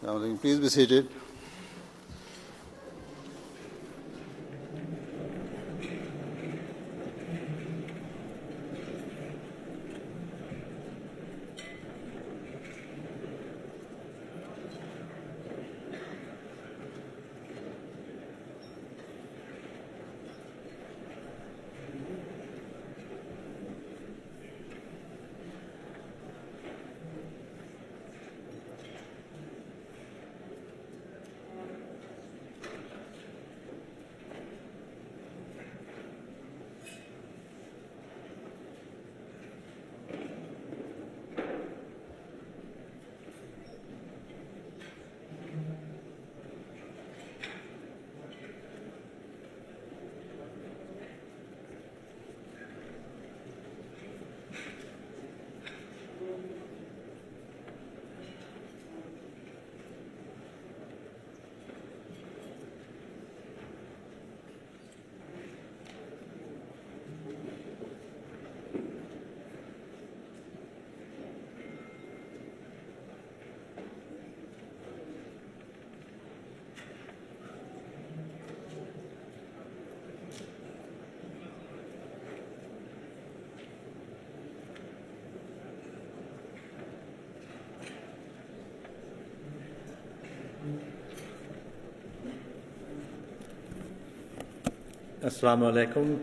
Please be seated. Assalamu alaikum.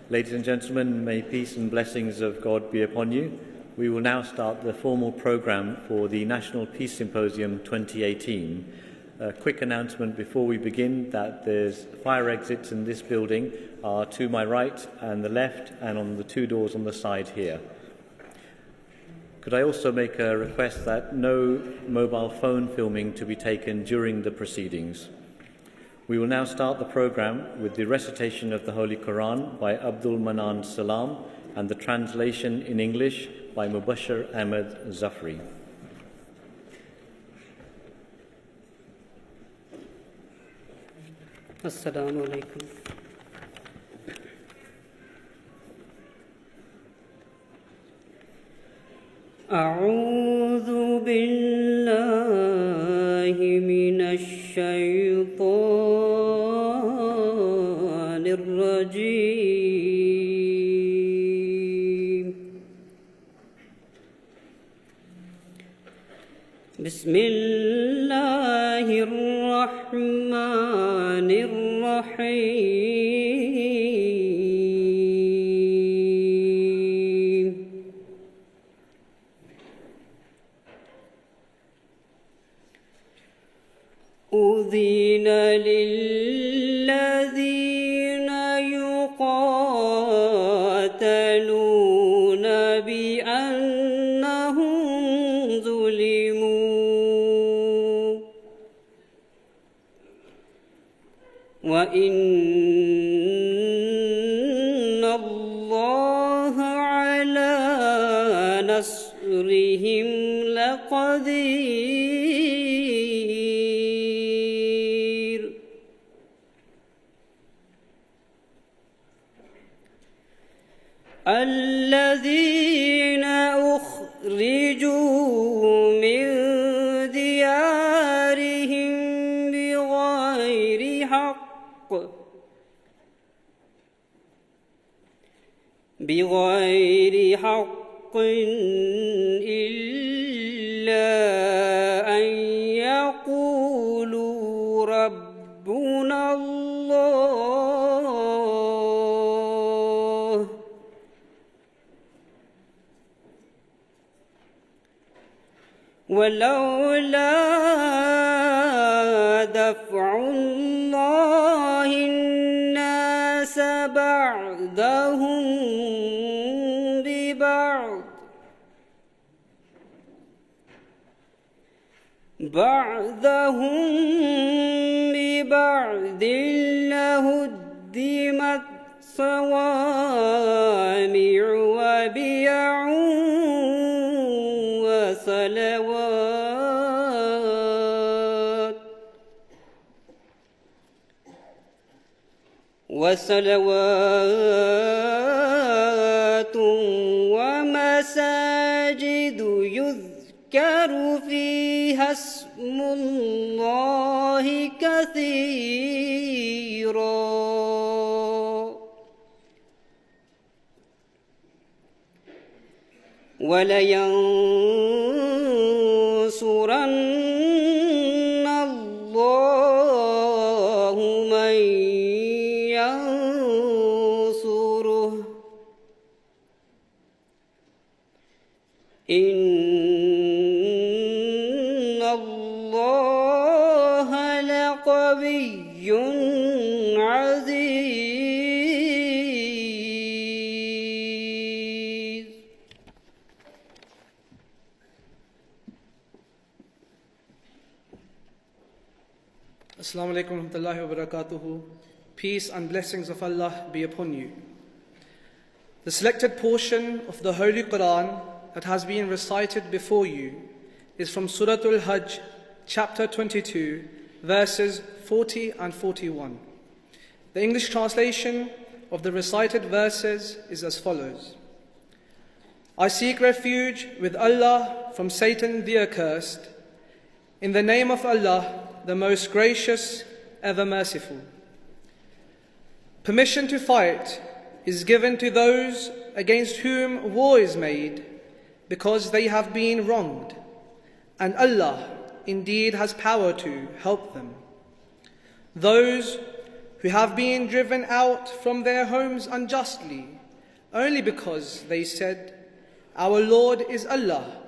Ladies and gentlemen, may peace and blessings of God be upon you. We will now start the formal programme for the National Peace Symposium 2018. A quick announcement before we begin that there's fire exits in this building are to my right and the left and on the two doors on the side here. Could I also make a request that no mobile phone filming to be taken during the proceedings? We will now start the programme with the recitation of the Holy Quran by Abdul Manan Salam and the translation in English by Mubashir Ahmad Zafri. Assalamu alaikum. أعوذ بالله من الشيطان الرجيم. بسم الله الرحمن الرحيم. أذن للذين يقاتلون بأنهم ظلموا وإن الله على نصرهم لقدير. الذين أخرجوا من ديارهم بغير حق إلا أن يقولوا ربنا الله ولولا دفع الله الناس بعضهم ببعض لهدمت صوامع وبيع وصلوات ومساجد يذكر فيها اسم اسم الله كثيرا ولينصرن الله من ينصره إن الله لقوي عزيز. Assalamu alaikum wa rahmatullahi wa barakatuhu. Peace and blessings of Allah be upon you. The selected portion of the Holy Quran that has been recited before you is from Surah Al-Hajj, chapter 22, verses 40 and 41. The English translation of the recited verses is as follows. I seek refuge with Allah from Satan the accursed. In the name of Allah, the most gracious, ever merciful. Permission to fight is given to those against whom war is made, because they have been wronged, and Allah indeed has power to help them. Those who have been driven out from their homes unjustly, only because they said, Our Lord is Allah.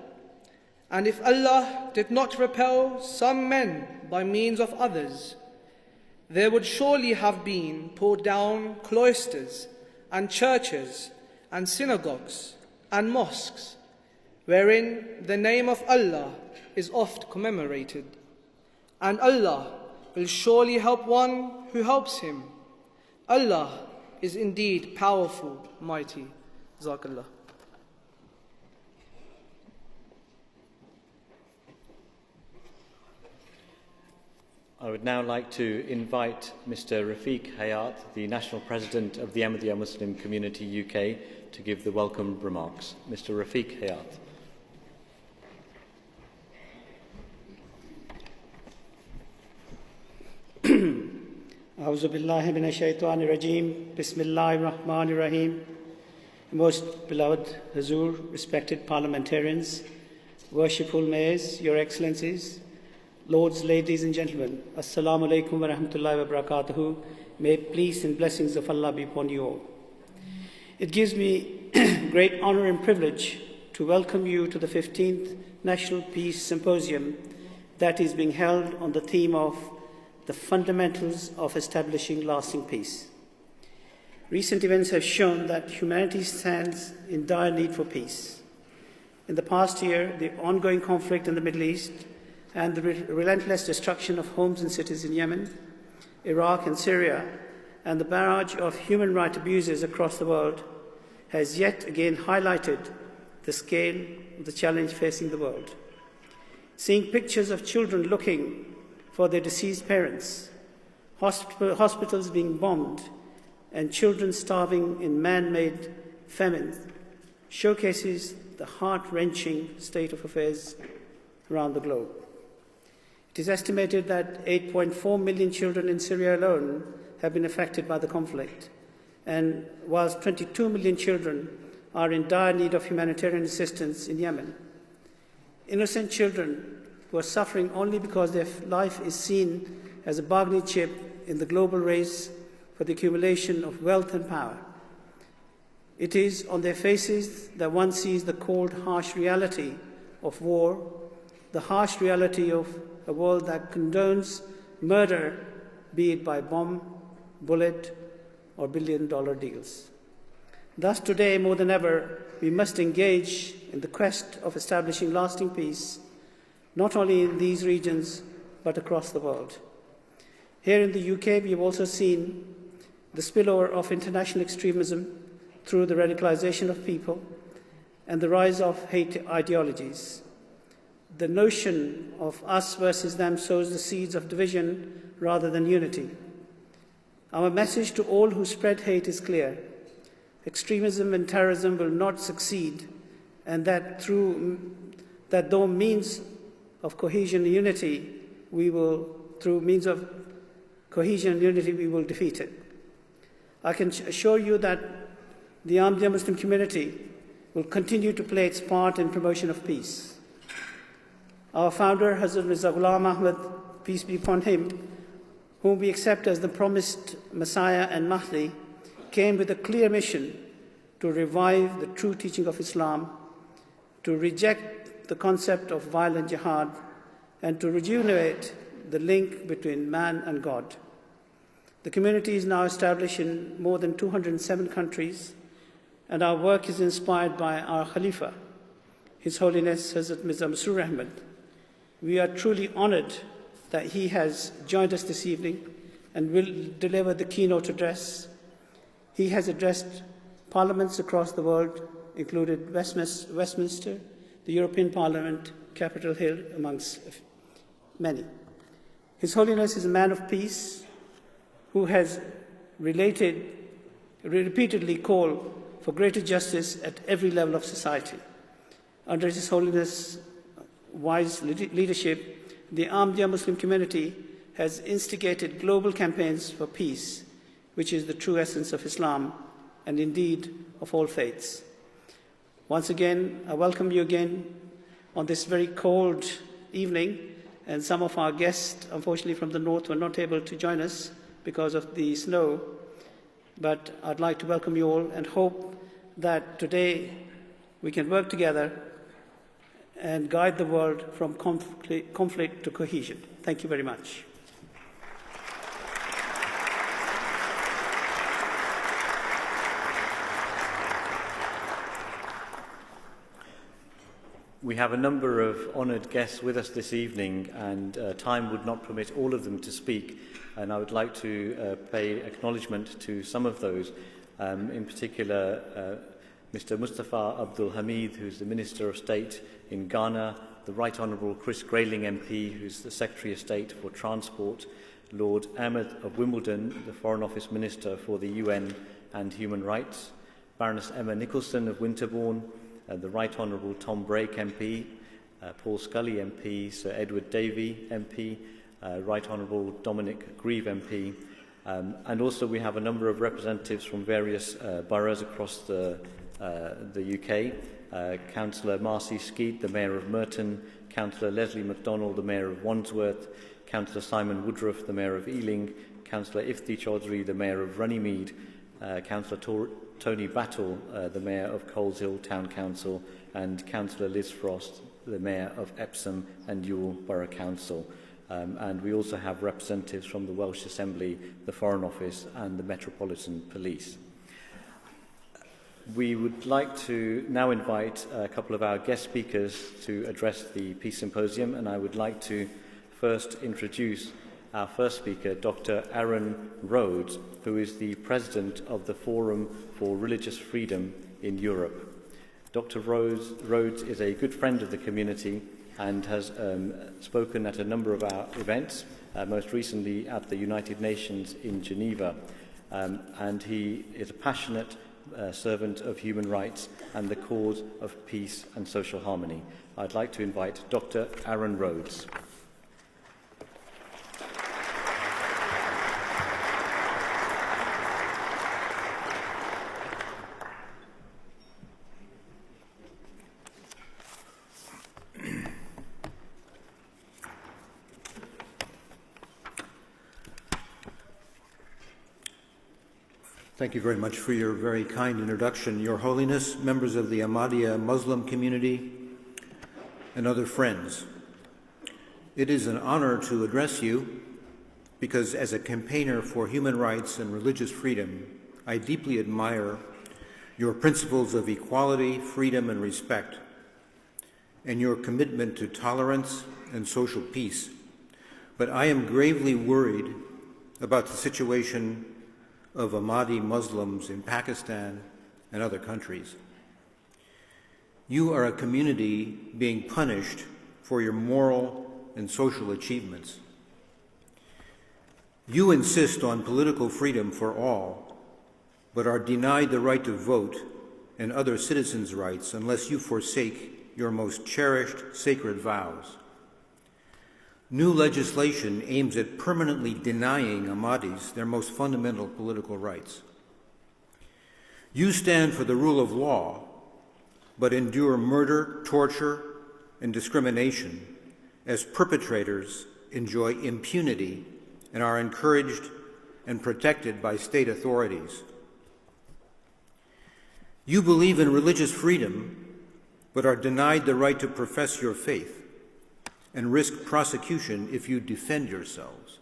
And if Allah did not repel some men by means of others, there would surely have been pulled down cloisters and churches and synagogues and mosques, wherein the name of Allah is oft commemorated. And Allah will surely help one who helps him. Allah is indeed powerful, mighty. Jazakallah. I would now like to invite Mr. Rafiq Hayat, the National President of the Ahmadiyya Muslim Community UK, to give the welcome remarks. Mr. Rafiq Hayat. A'udhu billahi minash shaitanir rajeem. Bismillahir Rahmanir Rahim. Most beloved Hazur, respected parliamentarians, worshipful mayors, Your Excellencies, Lords, ladies and gentlemen, Assalamu alaikum wa rahmatullahi wa barakatuhu. May peace and blessings of Allah be upon you all. It gives me great honor and privilege to welcome you to the 15th National Peace Symposium that is being held on the theme of the fundamentals of establishing lasting peace. Recent events have shown that humanity stands in dire need for peace. In the past year, the ongoing conflict in the Middle East and the relentless destruction of homes and cities in Yemen, Iraq and Syria, and the barrage of human rights abuses across the world has yet again highlighted the scale of the challenge facing the world. Seeing pictures of children looking for their deceased parents, hospitals being bombed, and children starving in man-made famine showcases the heart-wrenching state of affairs around the globe. It is estimated that 8.4 million children in Syria alone have been affected by the conflict, and whilst 22 million children are in dire need of humanitarian assistance in Yemen. Innocent children who are suffering only because their life is seen as a bargaining chip in the global race for the accumulation of wealth and power. It is on their faces that one sees the cold, harsh reality of war, the harsh reality of a world that condones murder, be it by bomb, bullet, or billion-dollar deals. Thus, today, more than ever, we must engage in the quest of establishing lasting peace, not only in these regions, but across the world. Here in the UK, we have also seen the spillover of international extremism through the radicalization of people and the rise of hate ideologies. The notion of us versus them sows the seeds of division rather than unity. Our message to all who spread hate is clear. Extremism and terrorism will not succeed, and that though means of cohesion and unity, through means of cohesion and unity, we will defeat it. I can assure you that the Ahmadiyya Muslim community will continue to play its part in promotion of peace. Our founder, Hazrat Mirza Ahmad, peace be upon him, whom we accept as the promised Messiah and Mahdi, came with a clear mission to revive the true teaching of Islam, to reject the concept of violent jihad, and to rejuvenate the link between man and God. The community is now established in more than 207 countries, and our work is inspired by our Khalifa, His Holiness Hazrat Mirza Masroor Ahmad. We are truly honored that he has joined us this evening and will deliver the keynote address. He has addressed parliaments across the world, including Westminster, the European Parliament, Capitol Hill, amongst many. His Holiness is a man of peace who has repeatedly called for greater justice at every level of society. Under His Holiness' wise leadership, the Ahmadiyya Muslim community has instigated global campaigns for peace, which is the true essence of Islam and indeed of all faiths. Once again, I welcome you again on this very cold evening, and some of our guests, unfortunately from the north, were not able to join us because of the snow, but I'd like to welcome you all and hope that today we can work together and guide the world from conflict to cohesion. Thank you very much. We have a number of honoured guests with us this evening, and time would not permit all of them to speak, and I would like to pay acknowledgement to some of those, in particular Mr. Mustafa Abdul Hamid, who's the Minister of State in Ghana, the Right Honourable Chris Grayling MP, who's the Secretary of State for Transport, Lord Ahmad of Wimbledon, the Foreign Office Minister for the UN and Human Rights, Baroness Emma Nicholson of Winterbourne, the Right Honourable Tom Brake MP, Paul Scully MP, Sir Edward Davey MP, Right Honourable Dominic Grieve MP, and also we have a number of representatives from various boroughs across the UK, Councillor Marcy Skeet, the Mayor of Merton, Councillor Leslie MacDonald, the Mayor of Wandsworth, Councillor Simon Woodruff, the Mayor of Ealing, Councillor Ifti Chaudhry, the Mayor of Runnymede, Councillor Tony Battle, the Mayor of Coleshill Town Council, and Councillor Liz Frost, the Mayor of Epsom and Ewell Borough Council. And we also have representatives from the Welsh Assembly, the Foreign Office and the Metropolitan Police. We would like to now invite a couple of our guest speakers to address the Peace Symposium, and I would like to first introduce our first speaker, Dr. Aaron Rhodes, who is the President of the Forum for Religious Freedom in Europe. Dr. Rhodes is a good friend of the community and has spoken at a number of our events, most recently at the United Nations in Geneva, and he is a passionate servant of human rights and the cause of peace and social harmony. I'd like to invite Dr. Aaron Rhodes. Thank you very much for your very kind introduction, Your Holiness, members of the Ahmadiyya Muslim community, and other friends. It is an honor to address you because as a campaigner for human rights and religious freedom, I deeply admire your principles of equality, freedom, and respect, and your commitment to tolerance and social peace. But I am gravely worried about the situation of Ahmadi Muslims in Pakistan and other countries. You are a community being punished for your moral and social achievements. You insist on political freedom for all, but are denied the right to vote and other citizens' rights unless you forsake your most cherished sacred vows. New legislation aims at permanently denying Ahmadis their most fundamental political rights. You stand for the rule of law, but endure murder, torture, and discrimination as perpetrators enjoy impunity and are encouraged and protected by state authorities. You believe in religious freedom, but are denied the right to profess your faith and risk prosecution if you defend yourselves.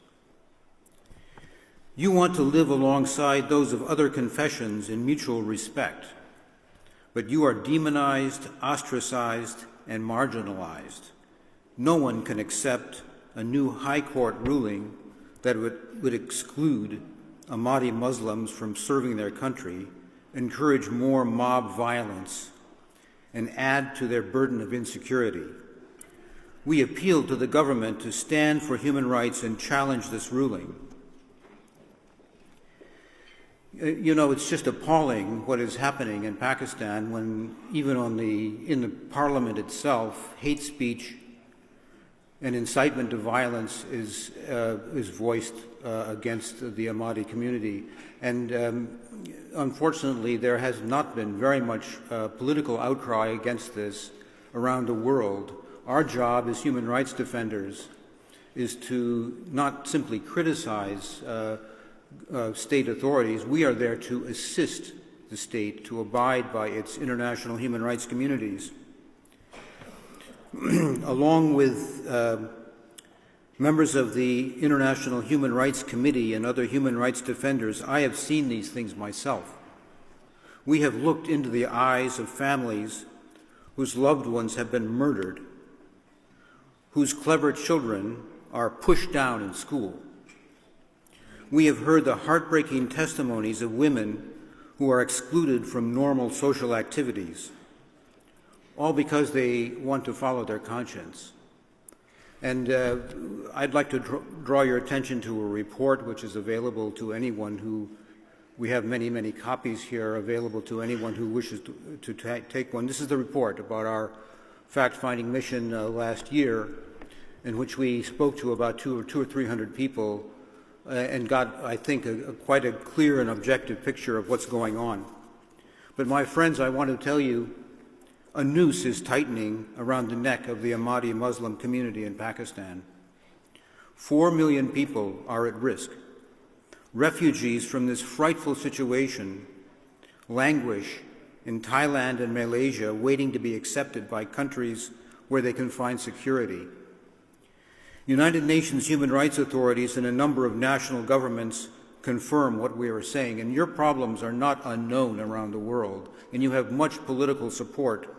You want to live alongside those of other confessions in mutual respect, but you are demonized, ostracized, and marginalized. No one can accept a new high court ruling that would exclude Ahmadi Muslims from serving their country, encourage more mob violence, and add to their burden of insecurity. We appeal to the government to stand for human rights and challenge this ruling. You know, it's just appalling what is happening in Pakistan when even in the parliament itself, hate speech and incitement to violence is voiced against the Ahmadi community. And unfortunately, there has not been very much political outcry against this around the world. Our job as human rights defenders is to not simply criticize state authorities. We are there to assist the state to abide by its international human rights communities. Along with members of the International Human Rights Committee and other human rights defenders, I have seen these things myself. We have looked into the eyes of families whose loved ones have been murdered, whose clever children are pushed down in school. We have heard the heartbreaking testimonies of women who are excluded from normal social activities, all because they want to follow their conscience. And I'd like to draw your attention to a report which is available to anyone who, we have many, many copies here available to anyone who wishes to take one. This is the report about our fact-finding mission last year, in which we spoke to about 200 or 300 people and got, I think, quite a clear and objective picture of what's going on. But my friends, I want to tell you, a noose is tightening around the neck of the Ahmadi Muslim community in Pakistan. 4 million people are at risk. Refugees from this frightful situation languish in Thailand and Malaysia, waiting to be accepted by countries where they can find security. United Nations human rights authorities and a number of national governments confirm what we are saying, and your problems are not unknown around the world, and you have much political support.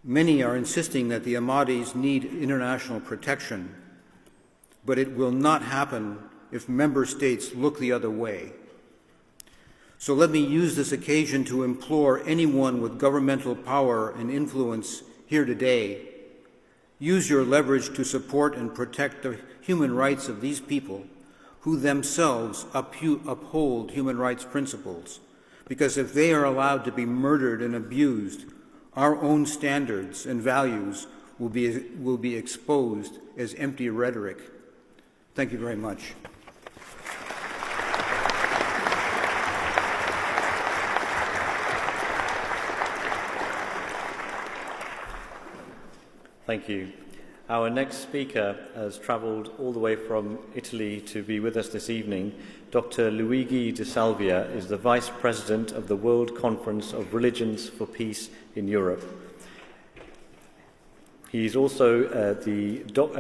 Many are insisting that the Ahmadis need international protection, but it will not happen if member states look the other way. So let me use this occasion to implore anyone with governmental power and influence here today, use your leverage to support and protect the human rights of these people who themselves uphold human rights principles. Because if they are allowed to be murdered and abused, our own standards and values will be exposed as empty rhetoric. Thank you very much. Thank you. Our next speaker has travelled all the way from Italy to be with us this evening. Dr. Luigi De Salvia is the Vice President of the World Conference of Religions for Peace in Europe. He is also a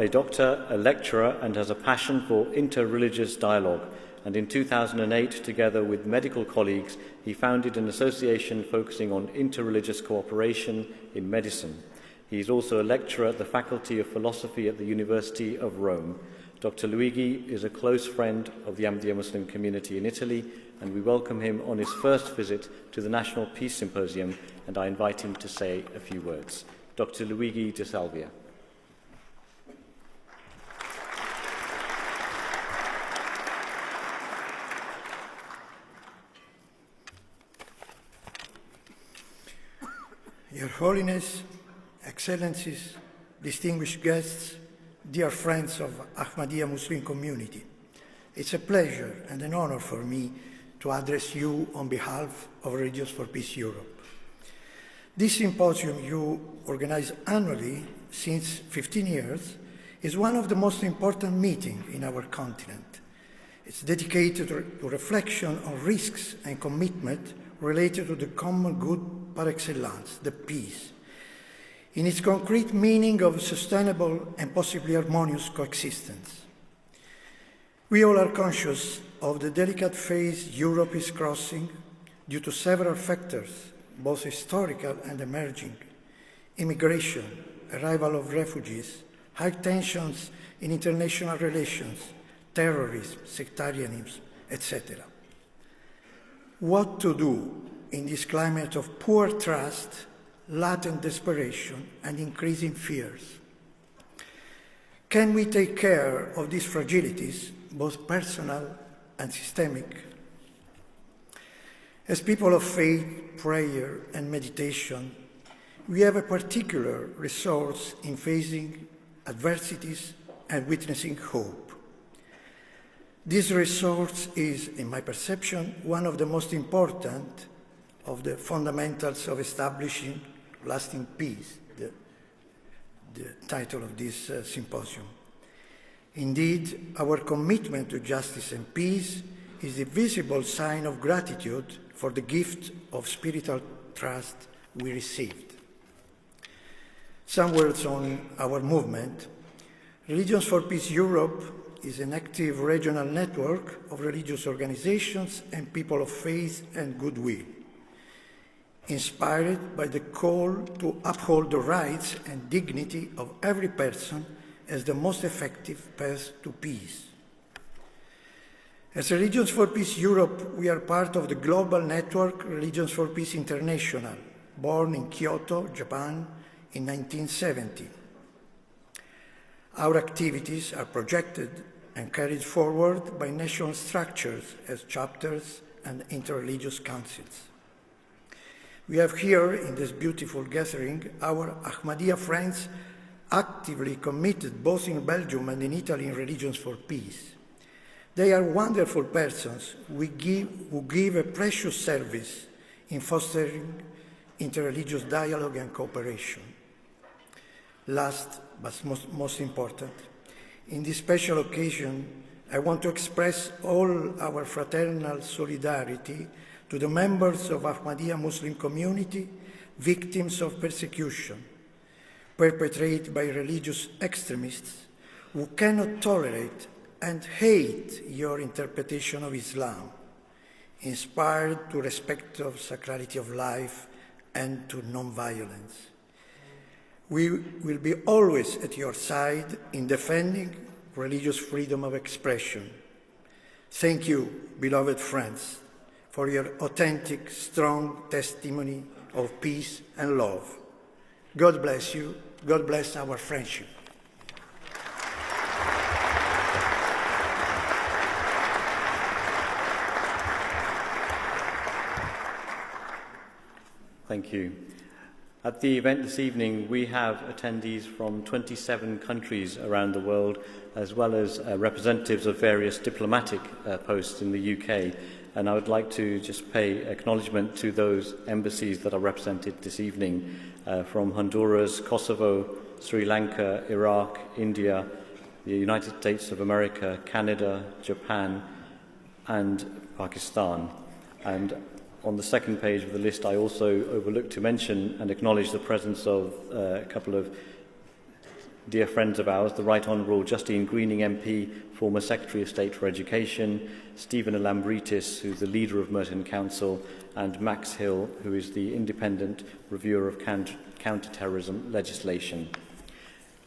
doctor, a lecturer, and has a passion for interreligious dialogue. And in 2008, together with medical colleagues, he founded an association focusing on interreligious cooperation in medicine. He is also a lecturer at the Faculty of Philosophy at the University of Rome. Dr. Luigi is a close friend of the Ahmadiyya Muslim community in Italy, and we welcome him on his first visit to the National Peace Symposium, and I invite him to say a few words. Dr. Luigi De Salvia. Your Holiness, Excellencies, distinguished guests, dear friends of Ahmadiyya Muslim community, it's a pleasure and an honor for me to address you on behalf of Religions for Peace Europe. This symposium you organize annually since 15 years is one of the most important meetings in our continent. It's dedicated to reflection on risks and commitment related to the common good par excellence, the peace, in its concrete meaning of sustainable and possibly harmonious coexistence. We all are conscious of the delicate phase Europe is crossing due to several factors, both historical and emerging: immigration, arrival of refugees, high tensions in international relations, terrorism, sectarianism, etc. What to do in this climate of poor trust, latent desperation, and increasing fears? Can we take care of these fragilities, both personal and systemic? As people of faith, prayer, and meditation, we have a particular resource in facing adversities and witnessing hope. This resource is, in my perception, one of the most important of the fundamentals of establishing lasting peace, the title of this symposium. Indeed, our commitment to justice and peace is a visible sign of gratitude for the gift of spiritual trust we received. Some words on our movement. Religions for Peace Europe is an active regional network of religious organizations and people of faith and goodwill, inspired by the call to uphold the rights and dignity of every person as the most effective path to peace. As Religions for Peace Europe, we are part of the global network Religions for Peace International, born in Kyoto, Japan, in 1970. Our activities are projected and carried forward by national structures as chapters and interreligious councils. We have here, in this beautiful gathering, our Ahmadiyya friends actively committed both in Belgium and in Italy in Religions for Peace. They are wonderful persons who give a precious service in fostering interreligious dialogue and cooperation. Last, but most important, in this special occasion, I want to express all our fraternal solidarity to the members of Ahmadiyya Muslim community, victims of persecution, perpetrated by religious extremists who cannot tolerate and hate your interpretation of Islam, inspired to respect of sacrality of life and to non-violence. We will be always at your side in defending religious freedom of expression. Thank you, beloved friends, for your authentic, strong testimony of peace and love. God bless you. God bless our friendship. Thank you. At the event this evening, we have attendees from 27 countries around the world, as well as representatives of various diplomatic posts in the UK. And I would like to just pay acknowledgement to those embassies that are represented this evening from Honduras, Kosovo, Sri Lanka, Iraq, India, the United States of America, Canada, Japan, and Pakistan. And on the second page of the list, I also overlooked to mention and acknowledge the presence of a couple of dear friends of ours, the Right Honourable Justine Greening MP, former Secretary of State for Education, Stephen Alambritis, who's the leader of Merton Council, and Max Hill, who is the independent reviewer of counter-terrorism legislation.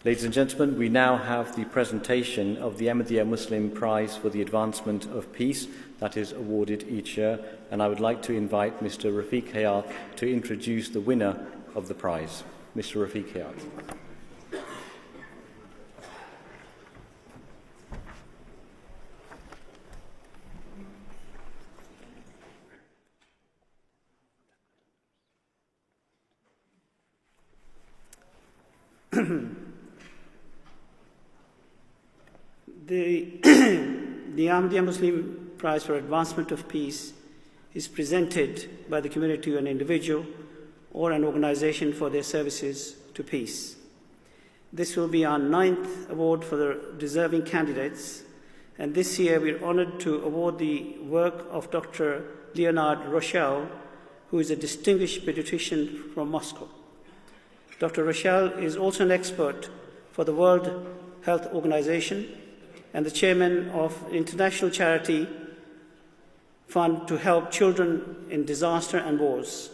Ladies and gentlemen, we now have the presentation of the Ahmadiyya Muslim Prize for the Advancement of Peace that is awarded each year, and I would like to invite Mr. Rafiq Hayat to introduce the winner of the prize. Mr. Rafiq Hayat. The, the Ahmadiyya Muslim Prize for Advancement of Peace is presented by the community to an individual or an organization for their services to peace. This will be our 9th award for the deserving candidates, and this year we're honored to award the work of Dr. Leonard Rochelle, who is a distinguished pediatrician from Moscow. Dr. Rochelle is also an expert for the World Health Organization and the chairman of an international charity fund to help children in disaster and wars.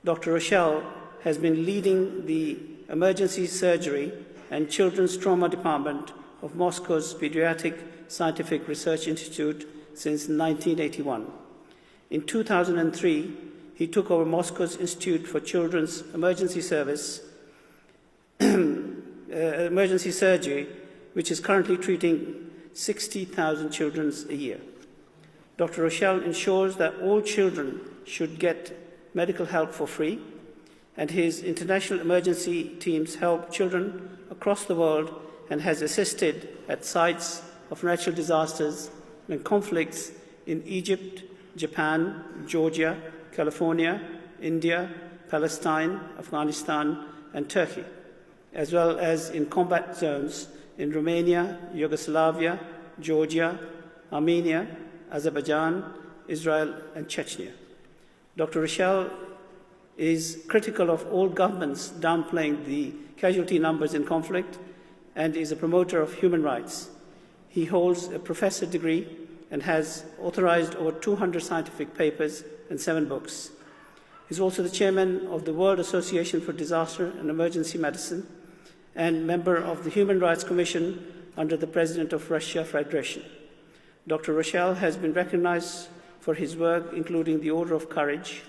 Dr. Rochelle has been leading the emergency surgery and children's trauma department of Moscow's Pediatric Scientific Research Institute since 1981. In 2003, he took over Moscow's Institute for Children's Emergency Service, emergency surgery, which is currently treating 60,000 children a year. Dr. Rochelle ensures that all children should get medical help for free, and his international emergency teams help children across the world and has assisted at sites of natural disasters and conflicts in Egypt, Japan, Georgia, California, India, Palestine, Afghanistan, and Turkey, as well as in combat zones in Romania, Yugoslavia, Georgia, Armenia, Azerbaijan, Israel, and Chechnya. Dr. Rochelle is critical of all governments downplaying the casualty numbers in conflict and is a promoter of human rights. He holds a professor degree and has authorized over 200 scientific papers and 7 books. He's also the chairman of the World Association for Disaster and Emergency Medicine and member of the Human Rights Commission under the President of Russia Federation. Dr. Rochelle has been recognized for his work, including the Order of Courage,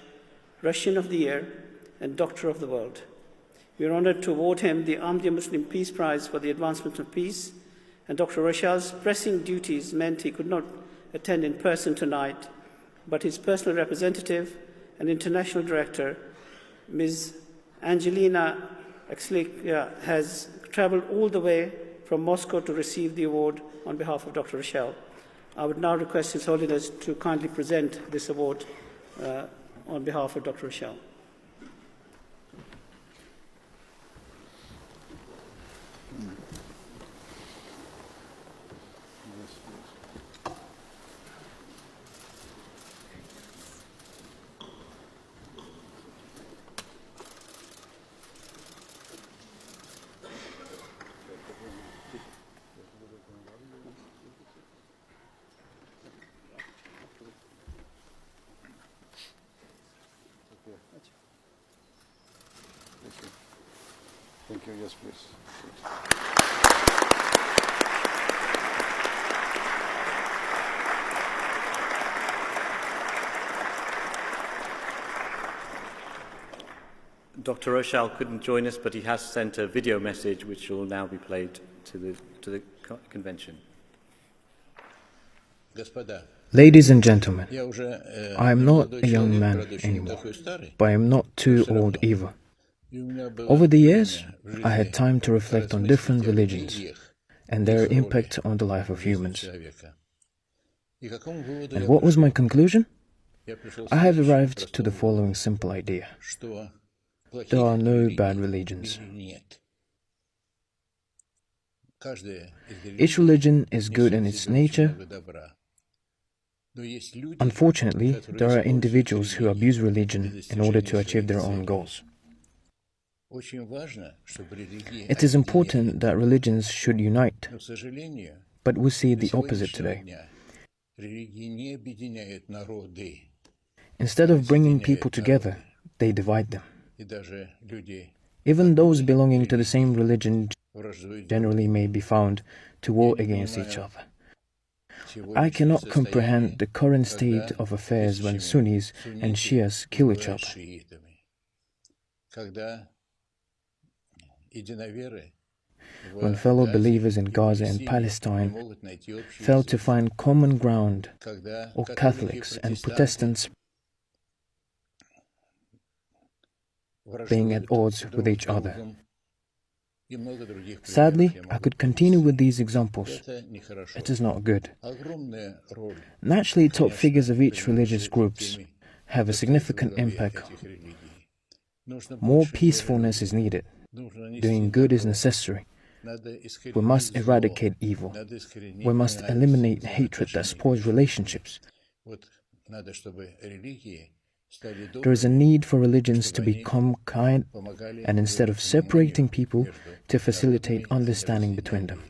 Russian of the Year, and Doctor of the World. We are honored to award him the Ahmadiyya Muslim Peace Prize for the advancement of peace, and Dr. Rochelle's pressing duties meant he could not attend in person tonight, but his personal representative and international director, Ms. Angelina Axlik, has traveled all the way from Moscow to receive the award on behalf of Dr. Rochelle. I would now request His Holiness to kindly present this award on behalf of Dr. Rochelle. Thank you. Yes, please. Dr. Rochelle couldn't join us, but he has sent a video message which will now be played to the convention. Ladies and gentlemen, I am not a young man anymore, but I am not too old either. Over the years, I had time to reflect on different religions and their impact on the life of humans. And what was my conclusion? I have arrived to the following simple idea. There are no bad religions. Each religion is good in its nature. Unfortunately, there are individuals who abuse religion in order to achieve their own goals. It is important that religions should unite, but we see the opposite today. Instead of bringing people together, they divide them. Even those belonging to the same religion generally may be found to war against each other. I cannot comprehend the current state of affairs when Sunnis and Shias kill each other. When fellow believers in Gaza and Palestine fail to find common ground, or Catholics and Protestants being at odds with each other. Sadly, I could continue with these examples. It is not good. Naturally, top figures of each religious groups have a significant impact. More peacefulness is needed. Doing good is necessary. We must eradicate evil. We must eliminate hatred that spoils relationships. There is a need for religions to become kind, and instead of separating people, to facilitate understanding between them.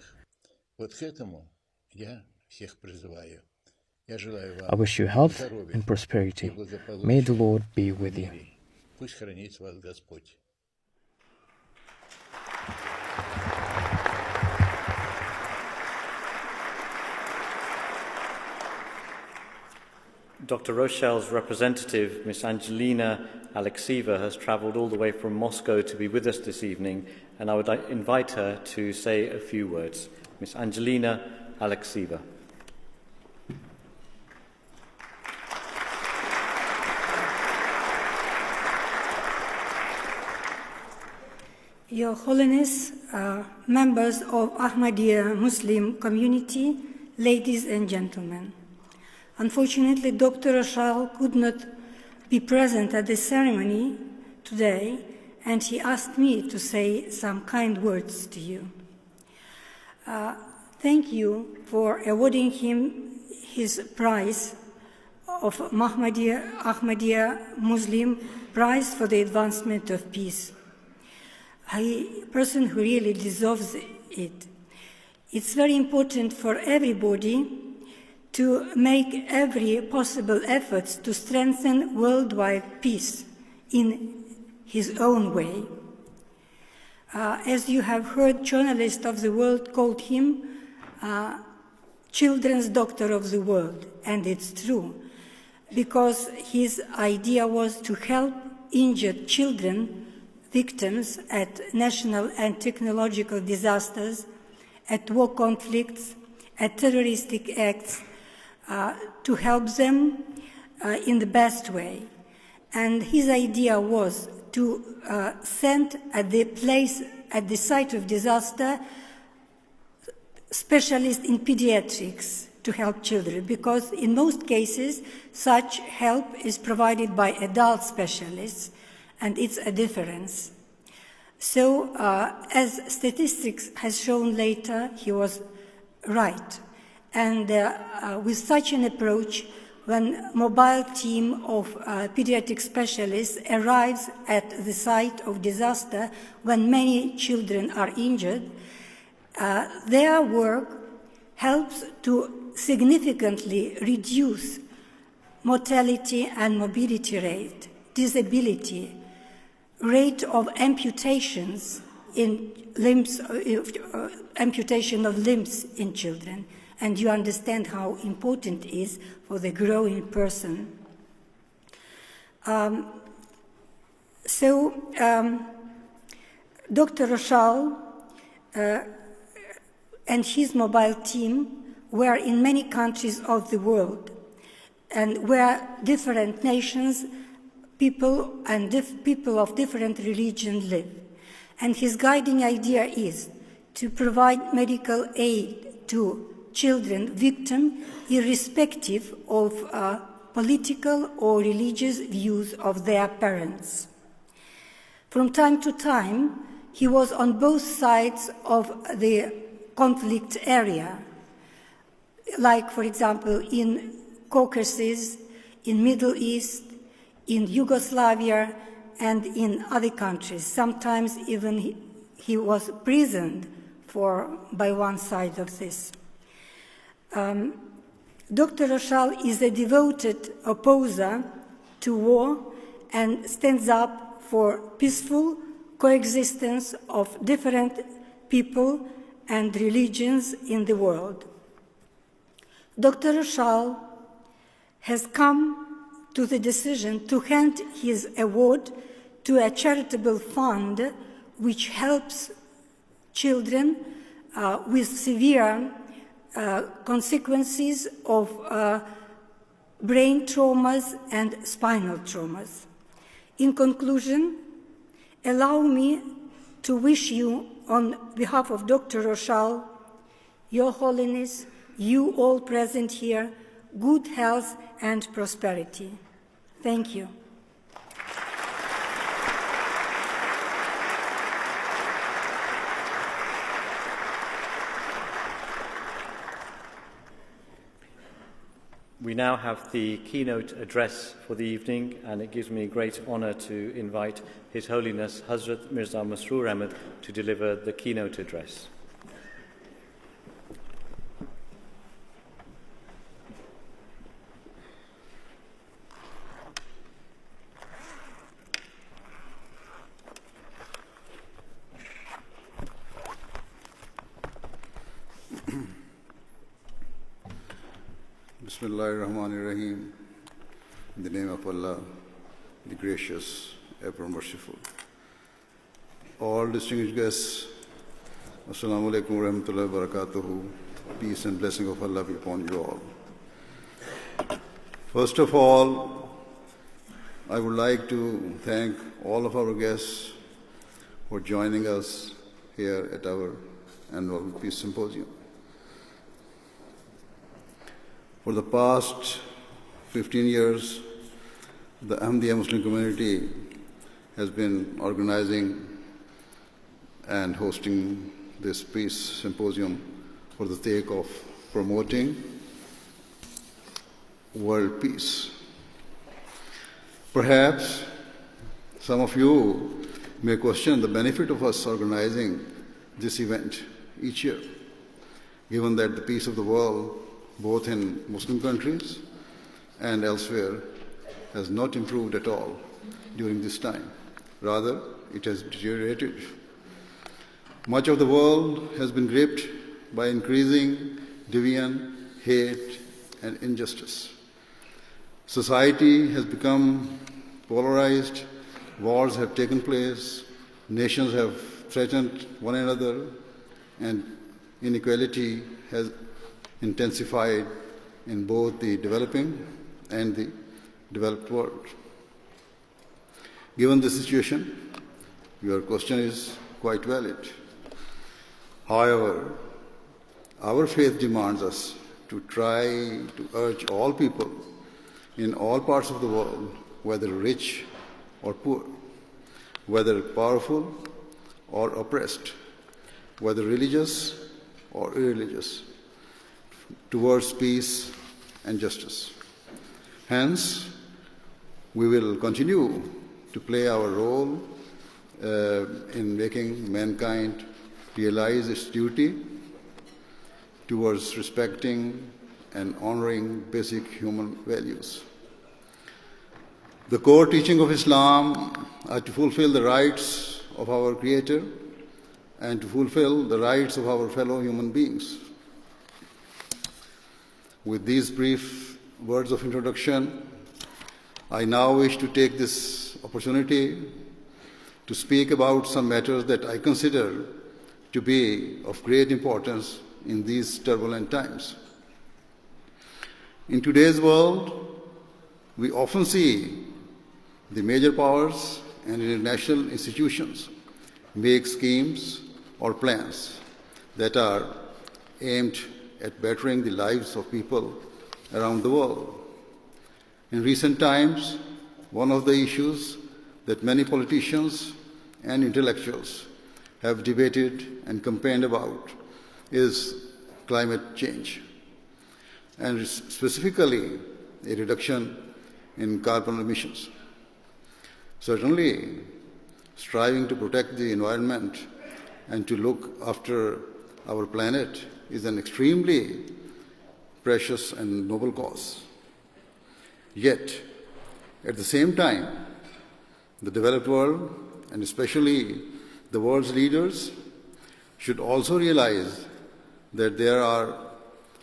I wish you health and prosperity. May the Lord be with you. Dr. Rochelle's representative, Ms. Angelina Alexieva, has travelled all the way from Moscow to be with us this evening, and I would invite her to say a few words. Ms. Angelina Alexieva. Your Holiness, members of Ahmadiyya Muslim community, ladies and gentlemen. Unfortunately, Dr. Rochelle could not be present at the ceremony today, and he asked me to say some kind words to you. Thank you for awarding him his prize of Ahmadiyya Muslim Prize for the Advancement of Peace. A person who really deserves it. It's very important for everybody to make every possible effort to strengthen worldwide peace in his own way. As you have heard, journalists of the world called him children's doctor of the world, and it's true, because his idea was to help injured children, victims at national and technological disasters, at war conflicts, at terroristic acts, to help them in the best way. And his idea was to send at the site of disaster, specialists in pediatrics to help children, because in most cases, such help is provided by adult specialists, and it's a difference. So, as statistics has shown later, he was right. And with such an approach, when a mobile team of pediatric specialists arrives at the site of disaster, when many children are injured, their work helps to significantly reduce mortality and mobility rate, disability, rate of amputations in limbs, amputation of limbs in children. And you understand how important it is for the growing person. Dr. Rochelle and his mobile team were in many countries of the world, and where different nations, people of different religions live. And his guiding idea is to provide medical aid to children victims, irrespective of political or religious views of their parents. From time to time, he was on both sides of the conflict area, like, for example, in Caucasus, in Middle East, in Yugoslavia, and in other countries. Sometimes even he was imprisoned by one side of this. Dr. Rochelle is a devoted opposer to war and stands up for peaceful coexistence of different people and religions in the world. Dr. Rochelle has come to the decision to hand his award to a charitable fund which helps children with severe consequences of brain traumas and spinal traumas. In conclusion, allow me to wish you, on behalf of Dr. Rochal, Your Holiness, you all present here, good health and prosperity. Thank you. We now have the keynote address for the evening, and it gives me great honour to invite His Holiness Hazrat Mirza Masroor Ahmad to deliver the keynote address. Bismillahirrahmanirrahim. In the name of Allah, the gracious, ever merciful. All distinguished guests, Assalamu alaikum wa rahmatullahi wa barakatuhu. Peace and blessing of Allah be upon you all. First of all, I would like to thank all of our guests for joining us here at our annual Peace Symposium. For the past 15 years, the Ahmadiyya Muslim community has been organizing and hosting this Peace Symposium for the sake of promoting world peace. Perhaps some of you may question the benefit of us organizing this event each year, given that the peace of the world, both in Muslim countries and elsewhere, has not improved at all during this time. Rather, it has deteriorated. Much of the world has been gripped by increasing division, hate, and injustice. Society has become polarized, wars have taken place, nations have threatened one another, and inequality has intensified in both the developing and the developed world. Given the situation, your question is quite valid. However, our faith demands us to try to urge all people in all parts of the world, whether rich or poor, whether powerful or oppressed, whether religious or irreligious, towards peace and justice. Hence, we will continue to play our role in making mankind realize its duty towards respecting and honoring basic human values. The core teaching of Islam are to fulfill the rights of our Creator and to fulfill the rights of our fellow human beings. With these brief words of introduction, I now wish to take this opportunity to speak about some matters that I consider to be of great importance in these turbulent times. In today's world, we often see the major powers and international institutions make schemes or plans that are aimed at bettering the lives of people around the world. In recent times, one of the issues that many politicians and intellectuals have debated and campaigned about is climate change, and specifically a reduction in carbon emissions. Certainly, striving to protect the environment and to look after our planet is an extremely precious and noble cause. Yet, at the same time, the developed world, and especially the world's leaders, should also realize that there are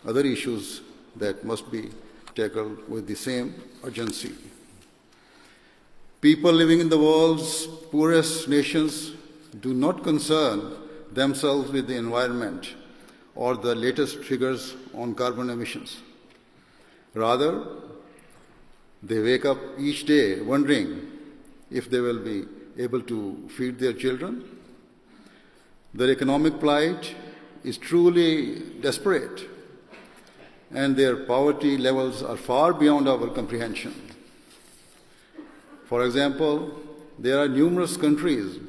other issues that must be tackled with the same urgency. People living in the world's poorest nations do not concern themselves with the environment or the latest figures on carbon emissions. Rather, they wake up each day wondering if they will be able to feed their children, Their economic plight is truly desperate, and their poverty levels are far beyond our comprehension. For example, there are numerous countries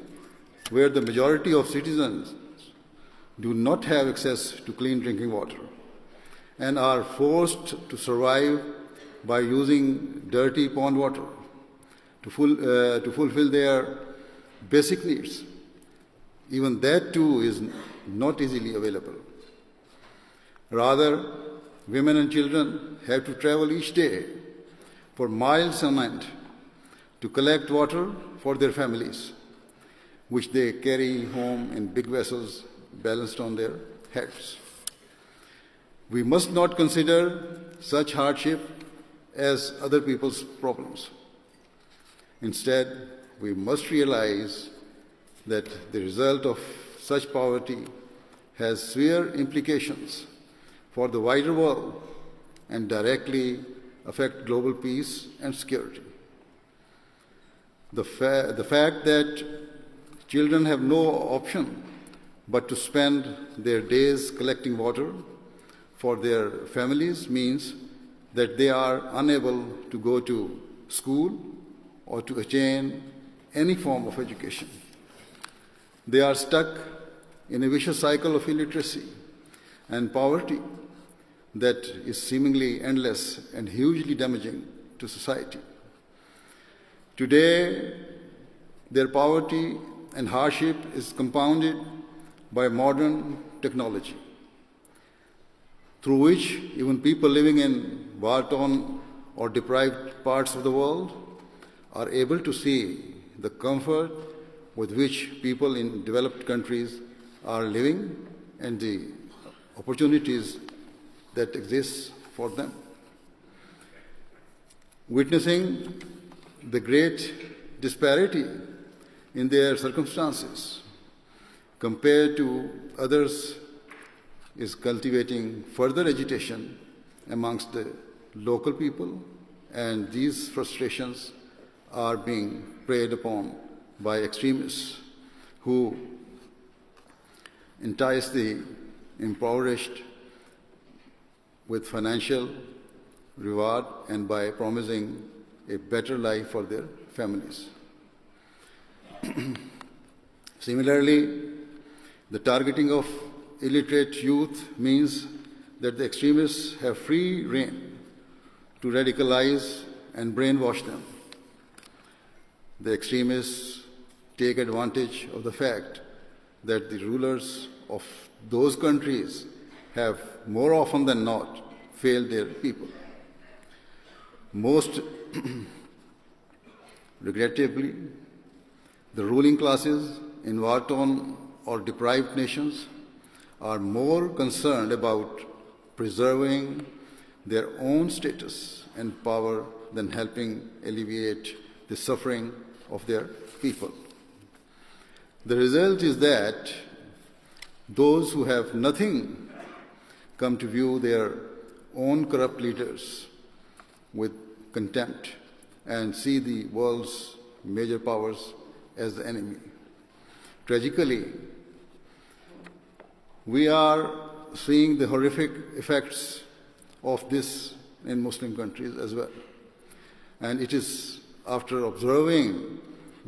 where the majority of citizens do not have access to clean drinking water and are forced to survive by using dirty pond water to fulfill their basic needs. Even that too is not easily available. Rather, women and children have to travel each day for miles on end to collect water for their families, which they carry home in big vessels balanced on their heads. We must not consider such hardship as other people's problems. Instead, we must realize that the result of such poverty has severe implications for the wider world and directly affect global peace and security. The fact that children have no option but to spend their days collecting water for their families means that they are unable to go to school or to attain any form of education. They are stuck in a vicious cycle of illiteracy and poverty that is seemingly endless and hugely damaging to society. Today, their poverty and hardship is compounded by modern technology, through which even people living in war-torn or deprived parts of the world are able to see the comfort with which people in developed countries are living and the opportunities that exist for them. Witnessing the great disparity in their circumstances compared to others is cultivating further agitation amongst the local people, and these frustrations are being preyed upon by extremists who entice the impoverished with financial reward and by promising a better life for their families. Similarly, the targeting of illiterate youth means that the extremists have free rein to radicalize and brainwash them. The extremists take advantage of the fact that the rulers of those countries have more often than not failed their people. Most regrettably, the ruling classes in war-torn or deprived nations are more concerned about preserving their own status and power than helping alleviate the suffering of their people. The result is that those who have nothing come to view their own corrupt leaders with contempt and see the world's major powers as the enemy. Tragically, we are seeing the horrific effects of this in Muslim countries as well. And it is after observing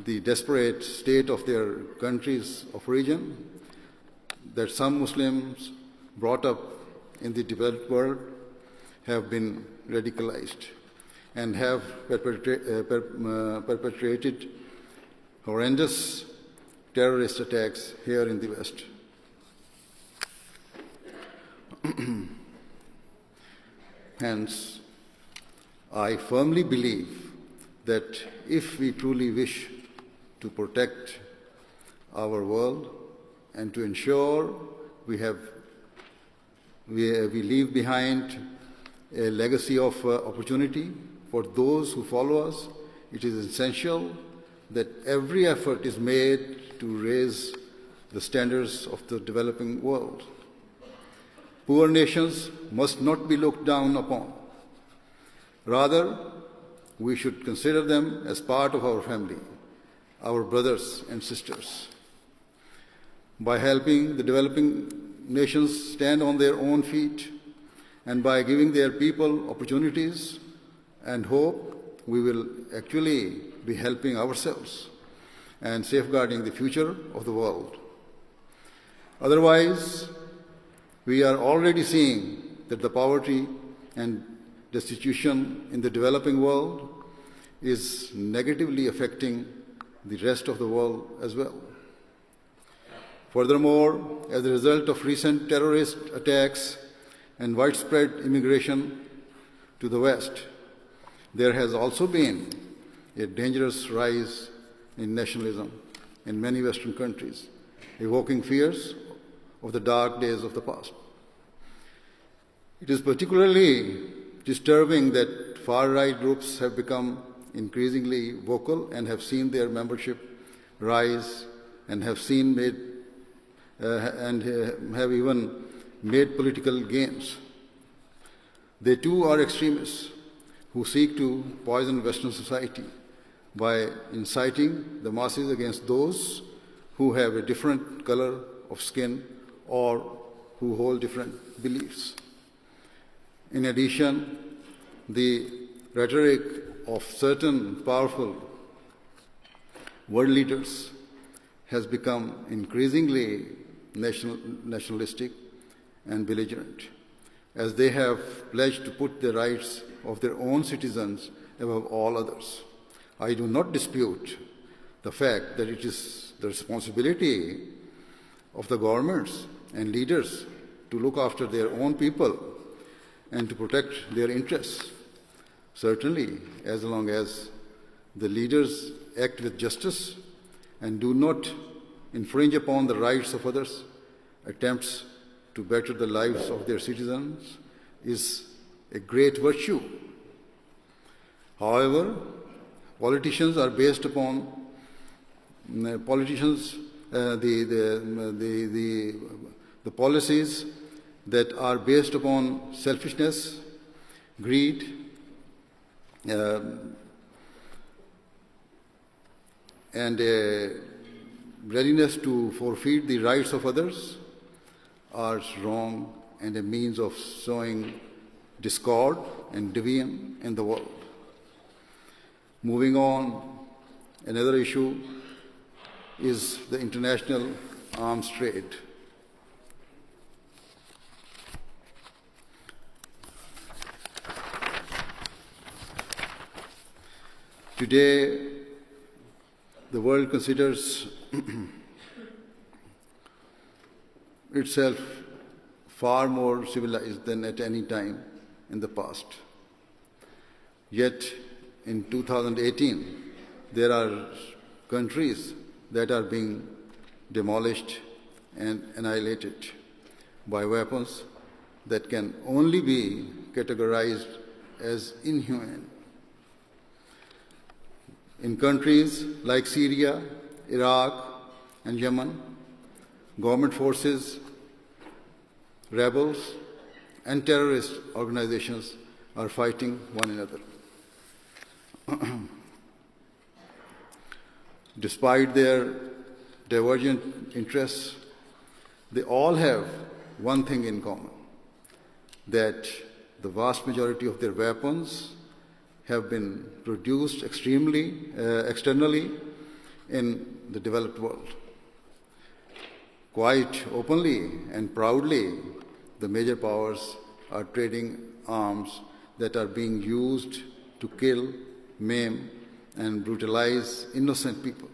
the desperate state of their countries of origin that some Muslims brought up in the developed world have been radicalized and have perpetrated horrendous terrorist attacks here in the West. Hence, I firmly believe that if we truly wish to protect our world and to ensure we leave behind a legacy of opportunity for those who follow us, it is essential that every effort is made to raise the standards of the developing world. Poor nations must not be looked down upon. Rather, we should consider them as part of our family, our brothers and sisters. by helping the developing nations stand on their own feet, and by giving their people opportunities and hope, we will actually be helping ourselves and safeguarding the future of the world. Otherwise, we are already seeing that the poverty and destitution in the developing world is negatively affecting the rest of the world as well. Furthermore, as a result of recent terrorist attacks and widespread immigration to the West, there has also been a dangerous rise in nationalism in many Western countries, evoking fears of the dark days of the past. It is particularly disturbing that far-right groups have become increasingly vocal and have seen their membership rise and have have even made political gains. They too are extremists who seek to poison Western society by inciting the masses against those who have a different color of skin or who hold different beliefs. In addition, the rhetoric of certain powerful world leaders has become increasingly nationalistic and belligerent, as they have pledged to put the rights of their own citizens above all others. I do not dispute the fact that it is the responsibility of the governments and leaders to look after their own people and to protect their interests. Certainly, as long as the leaders act with justice and do not infringe upon the rights of others, attempts to better the lives of their citizens is a great virtue. However, politicians are based upon the policies that are based upon selfishness, greed, and a readiness to forfeit the rights of others are wrong and a means of sowing discord and division in the world. Moving on, another issue is the international arms trade. Today, the world considers itself far more civilized than at any time in the past. Yet, in 2018, there are countries that are being demolished and annihilated by weapons that can only be categorized as inhumane. In countries like Syria, Iraq, and Yemen, government forces, rebels, and terrorist organizations are fighting one another. Despite their divergent interests, they all have one thing in common, that the vast majority of their weapons have been produced externally in the developed world. Quite openly and proudly, the major powers are trading arms that are being used to kill, maim, and brutalize innocent people.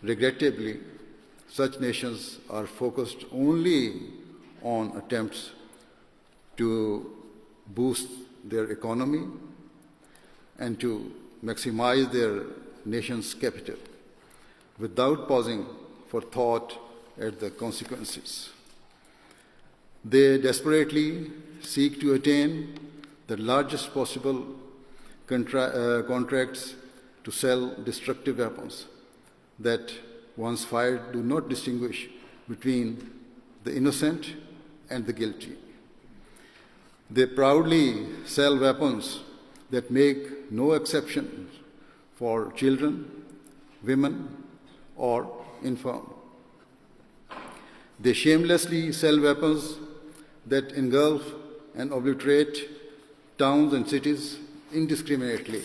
Regrettably, such nations are focused only on attempts to boost their economy and to maximize their nation's capital, without pausing for thought at the consequences. They desperately seek to attain the largest possible contracts to sell destructive weapons that, once fired, do not distinguish between the innocent and the guilty. They proudly sell weapons that make no exceptions for children, women, or infirm. They shamelessly sell weapons that engulf and obliterate towns and cities indiscriminately,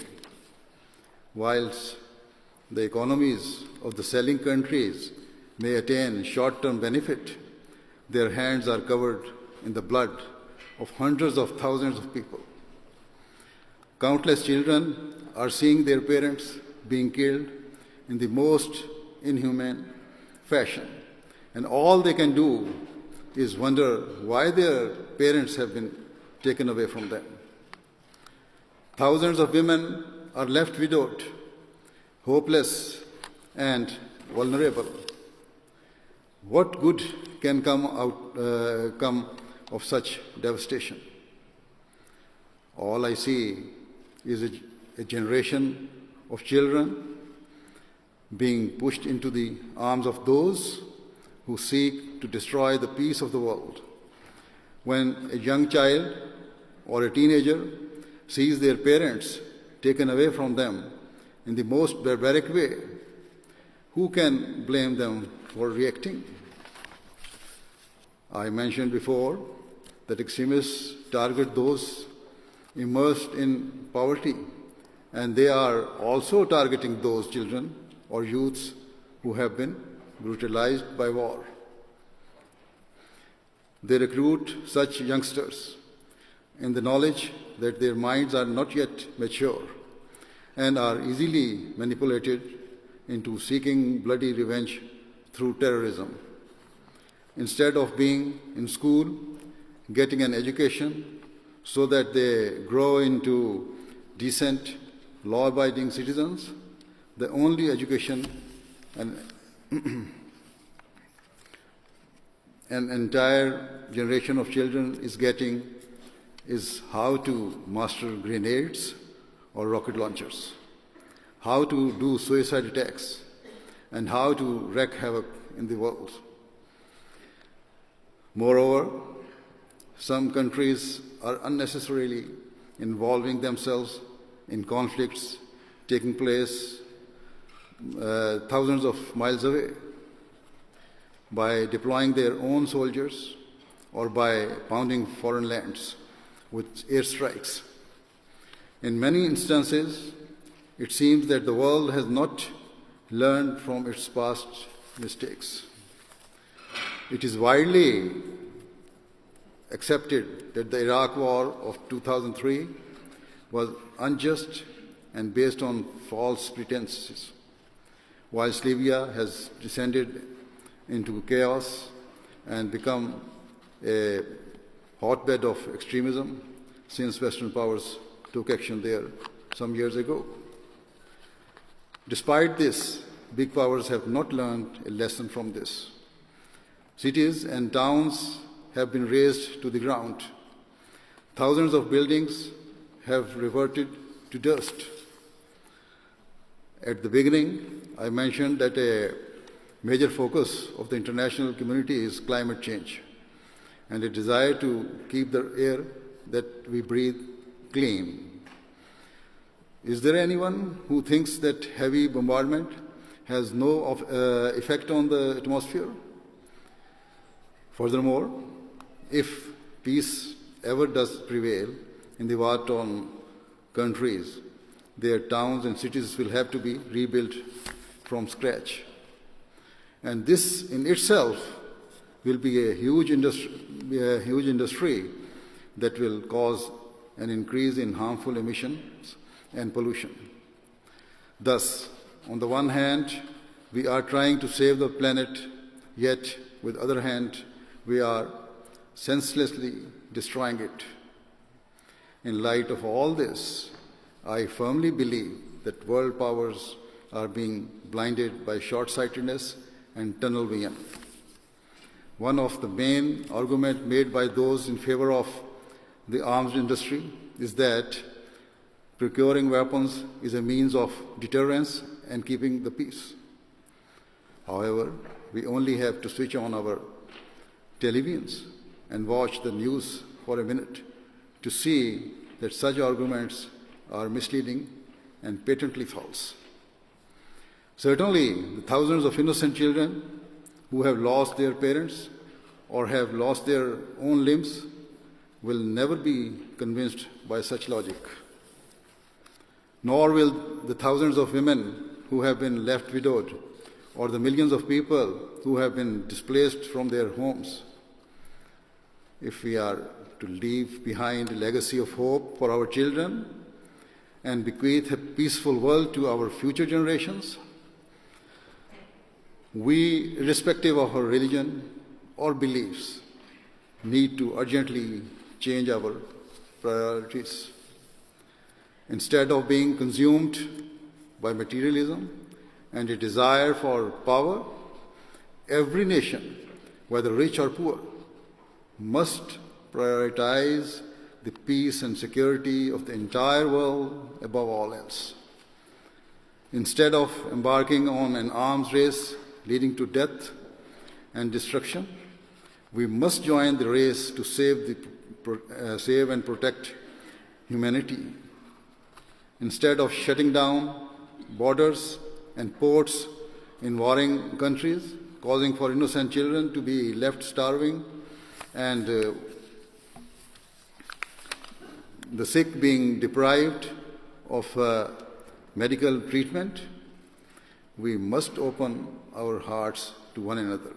whilst the economies of the selling countries may attain short-term benefit, their hands are covered in the blood of hundreds of thousands of people. Countless children are seeing their parents being killed in the most inhumane fashion, and all they can do is wonder why their parents have been taken away from them. Thousands of women are left widowed, hopeless, and vulnerable. What good can come of such devastation? All I see is a generation of children being pushed into the arms of those who seek to destroy the peace of the world. When a young child or a teenager sees their parents taken away from them in the most barbaric way, who can blame them for reacting? I mentioned before that extremists target those immersed in poverty, and they are also targeting those children or youths who have been brutalized by war. They recruit such youngsters in the knowledge that their minds are not yet mature and are easily manipulated into seeking bloody revenge through terrorism. Instead of being in school, getting an education so that they grow into decent, law-abiding citizens, the only education an entire generation of children is getting is how to master grenades or rocket launchers, how to do suicide attacks, and how to wreak havoc in the world. Moreover, some countries are unnecessarily involving themselves in conflicts taking place thousands of miles away by deploying their own soldiers or by pounding foreign lands with airstrikes. In many instances, it seems that the world has not learned from its past mistakes. It is widely accepted that the Iraq War of 2003 was unjust and based on false pretenses, whilst Libya has descended into chaos and become a hotbed of extremism since Western powers took action there some years ago. Despite this, big powers have not learned a lesson from this. Cities and towns have been razed to the ground. Thousands of buildings have reverted to dust. At the beginning, I mentioned that a major focus of the international community is climate change and a desire to keep the air that we breathe clean. Is there anyone who thinks that heavy bombardment has no effect on the atmosphere? Furthermore, if peace ever does prevail in the war-torn countries, their towns and cities will have to be rebuilt from scratch. And this in itself will be a huge industry that will cause an increase in harmful emissions and pollution. Thus, on the one hand, we are trying to save the planet, yet, with the other hand, we are senselessly destroying it. In light of all this, I firmly believe that world powers are being blinded by short-sightedness and tunnel vision. One of the main arguments made by those in favor of the arms industry is that procuring weapons is a means of deterrence and keeping the peace. However, we only have to switch on our televisions and watch the news for a minute to see that such arguments are misleading and patently false. Certainly, the thousands of innocent children who have lost their parents or have lost their own limbs will never be convinced by such logic. Nor will the thousands of women who have been left widowed, or the millions of people who have been displaced from their homes. If we are to leave behind a legacy of hope for our children and bequeath a peaceful world to our future generations, we, irrespective of our religion or beliefs, need to urgently change our priorities. Instead of being consumed by materialism and a desire for power, every nation, whether rich or poor, must prioritize the peace and security of the entire world above all else. Instead of embarking on an arms race leading to death and destruction, we must join the race to save and protect humanity. Instead of shutting down borders and ports in warring countries, causing for innocent children to be left starving and the sick being deprived of medical treatment, we must open our hearts to one another,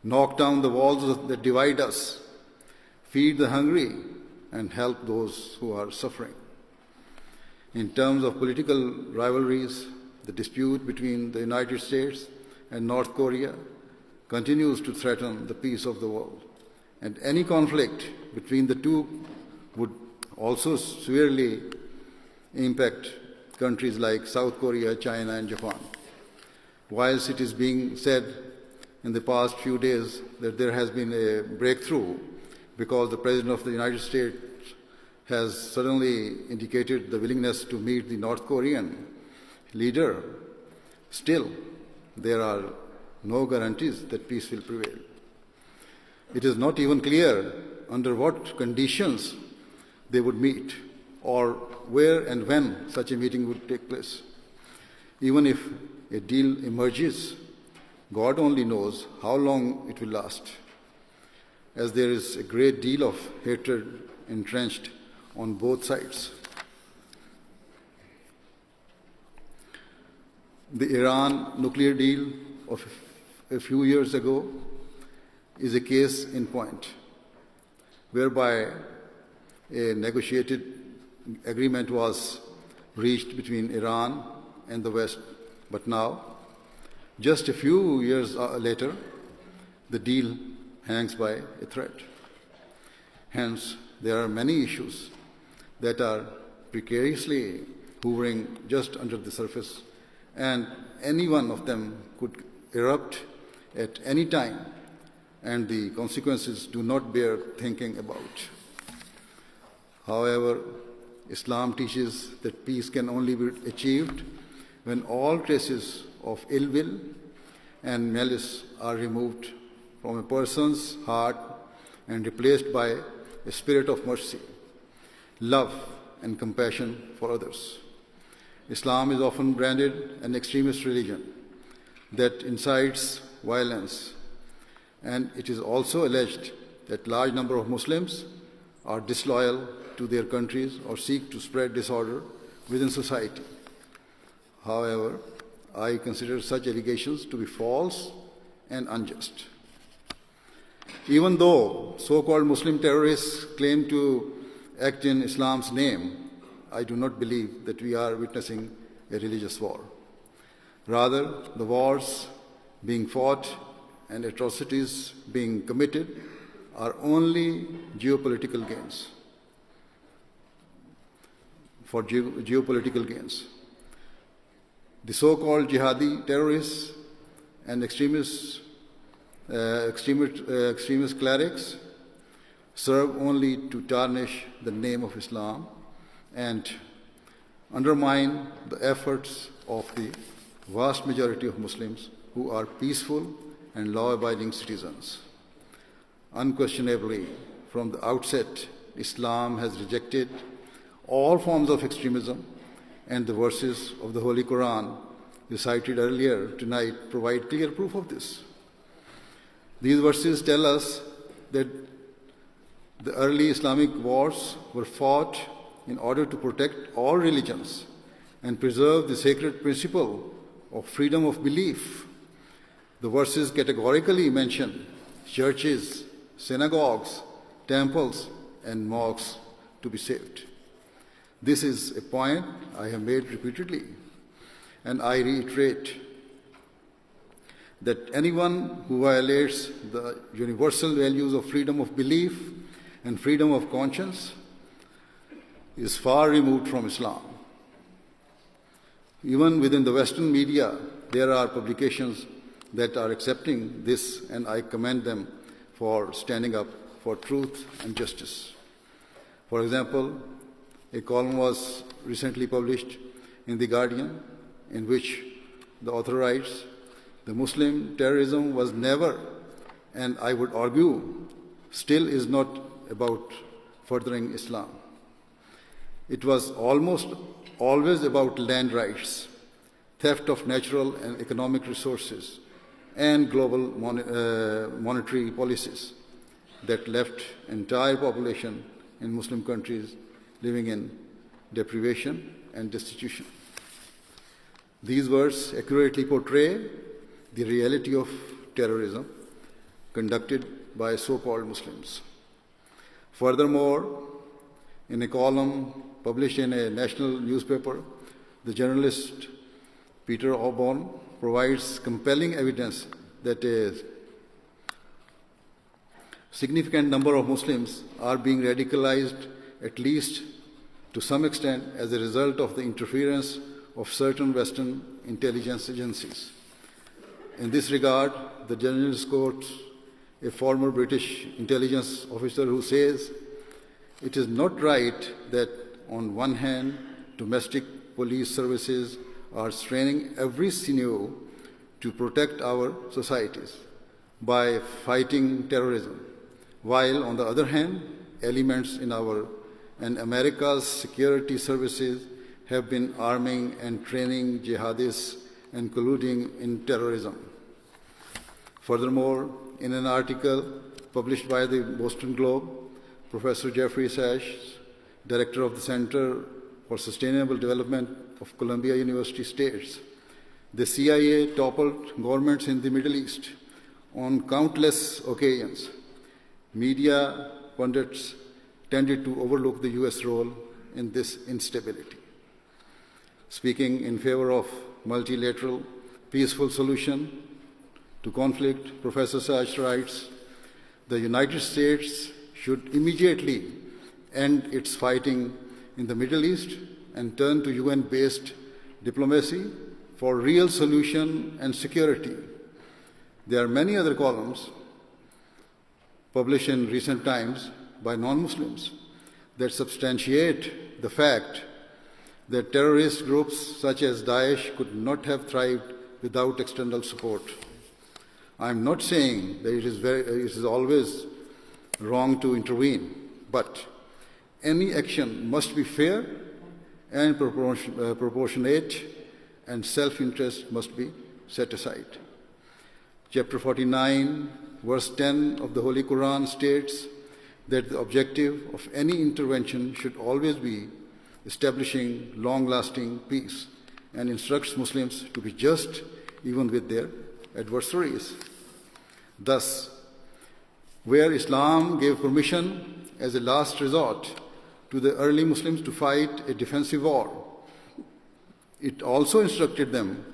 knock down the walls that divide us, feed the hungry, and help those who are suffering. In terms of political rivalries, the dispute between the United States and North Korea continues to threaten the peace of the world, and any conflict between the two would also severely impact countries like South Korea, China, and Japan. Whilst it is being said in the past few days that there has been a breakthrough because the President of the United States has suddenly indicated the willingness to meet the North Korean leader, still there are no guarantees that peace will prevail. It is not even clear under what conditions they would meet or where and when such a meeting would take place. Even if a deal emerges, God only knows how long it will last, as there is a great deal of hatred entrenched on both sides. The Iran nuclear deal of a few years ago is a case in point, whereby a negotiated agreement was reached between Iran and the West. But now, just a few years later, the deal hangs by a thread. Hence, there are many issues that are precariously hovering just under the surface, and any one of them could erupt at any time, and the consequences do not bear thinking about. However, Islam teaches that peace can only be achieved when all traces of ill will and malice are removed from a person's heart and replaced by a spirit of mercy, love, and compassion for others. Islam is often branded an extremist religion that incites violence, and it is also alleged that a large number of Muslims are disloyal to their countries or seek to spread disorder within society. However, I consider such allegations to be false and unjust. Even though so-called Muslim terrorists claim to act in Islam's name, I do not believe that we are witnessing a religious war. Rather, the wars being fought and atrocities being committed are only geopolitical gains. For geopolitical gains. The so-called jihadi terrorists and extremist clerics serve only to tarnish the name of Islam and undermine the efforts of the vast majority of Muslims who are peaceful and law-abiding citizens. Unquestionably, from the outset, Islam has rejected all forms of extremism, and the verses of the Holy Quran recited earlier tonight provide clear proof of this. These verses tell us that the early Islamic wars were fought in order to protect all religions and preserve the sacred principle of freedom of belief. The verses categorically mention churches, synagogues, temples, and mosques to be saved. This is a point I have made repeatedly, and I reiterate that anyone who violates the universal values of freedom of belief and freedom of conscience is far removed from Islam. Even within the Western media, there are publications that are accepting this, and I commend them for standing up for truth and justice. For example, a column was recently published in The Guardian in which the author writes, "The Muslim terrorism was never, and I would argue, still is not about furthering Islam. It was almost always about land rights, theft of natural and economic resources, and global monetary policies that left entire population in Muslim countries living in deprivation and destitution." These words accurately portray the reality of terrorism conducted by so-called Muslims. Furthermore, in a column published in a national newspaper, the journalist Peter Auburn provides compelling evidence that a significant number of Muslims are being radicalized, at least to some extent, as a result of the interference of certain Western intelligence agencies. In this regard, the journalist quotes a former British intelligence officer who says, "It is not right that on one hand, domestic police services are straining every sinew to protect our societies by fighting terrorism, while on the other hand, elements in our and America's security services have been arming and training jihadists and colluding in terrorism." Furthermore, in an article published by the Boston Globe, Professor Jeffrey Sachs, director of the Center for Sustainable Development of Columbia University, states, "The CIA toppled governments in the Middle East on countless occasions. Media pundits tended to overlook the U.S. role in this instability." Speaking in favor of multilateral, peaceful solution to conflict, Professor Sachs writes, "The United States should immediately end its fighting in the Middle East and turn to UN-based diplomacy for real solution and security." There are many other columns published in recent times by non-Muslims that substantiate the fact that terrorist groups such as Daesh could not have thrived without external support. I am not saying that it is always wrong to intervene, but any action must be fair and proportionate, and self-interest must be set aside. Chapter 49, verse 10 of the Holy Quran states that the objective of any intervention should always be establishing long-lasting peace, and instructs Muslims to be just even with their adversaries. Thus, where Islam gave permission as a last resort to the early Muslims to fight a defensive war, it also instructed them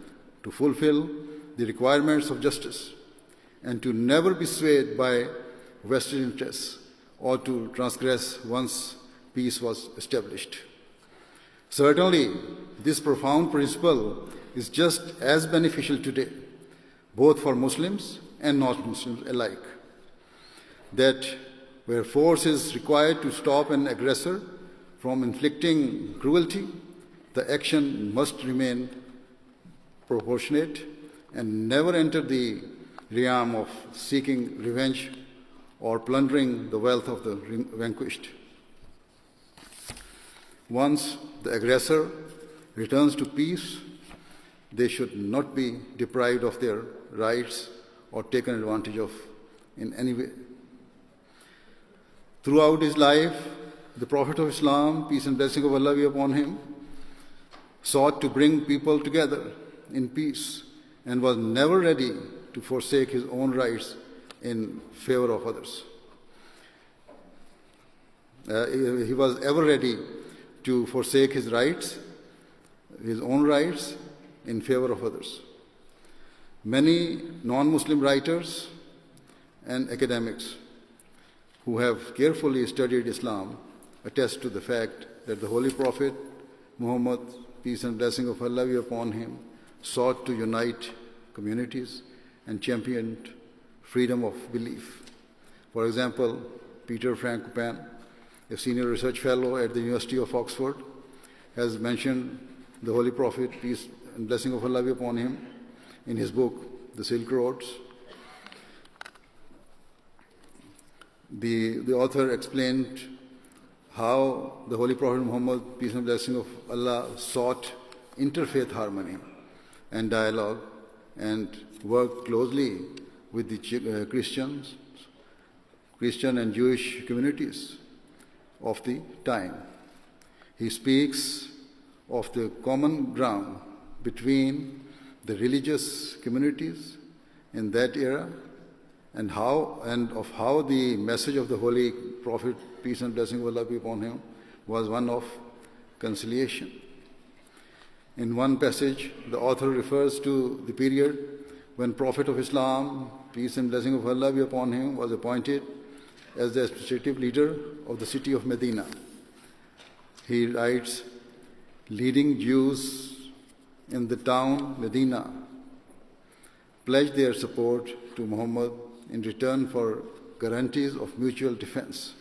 to fulfill the requirements of justice and to never be swayed by vested interests or to transgress once peace was established. Certainly, this profound principle is just as beneficial today, both for Muslims and non-Muslims alike, that where force is required to stop an aggressor from inflicting cruelty, the action must remain proportionate and never enter the realm of seeking revenge or plundering the wealth of the vanquished. Once the aggressor returns to peace, they should not be deprived of their rights or taken advantage of in any way. Throughout his life, the Prophet of Islam, peace and blessing of Allah be upon him, sought to bring people together in peace and was never ready to forsake his own rights in favor of others. He was ever ready to forsake his rights, his own rights, in favor of others. Many non-Muslim writers and academics who have carefully studied Islam attest to the fact that the Holy Prophet Muhammad, peace and blessing of Allah be upon him, sought to unite communities and championed freedom of belief. For example, Peter Frank Copan, a senior research fellow at the University of Oxford, has mentioned the Holy Prophet, peace and blessing of Allah be upon him, in his book, The Silk Roads. The author explained how the Holy Prophet Muhammad, peace and blessing of Allah, sought interfaith harmony and dialogue and worked closely with the Christian and Jewish communities of the time. He speaks of the common ground between the religious communities in that era and of how the message of the Holy Prophet, peace and blessing of Allah be upon him, was one of conciliation. In one passage, the author refers to the period when Prophet of Islam, peace and blessing of Allah be upon him, was appointed as the administrative leader of the city of Medina. He writes, leading Jews in the town Medina pledged their support to Muhammad in return for guarantees of mutual defense.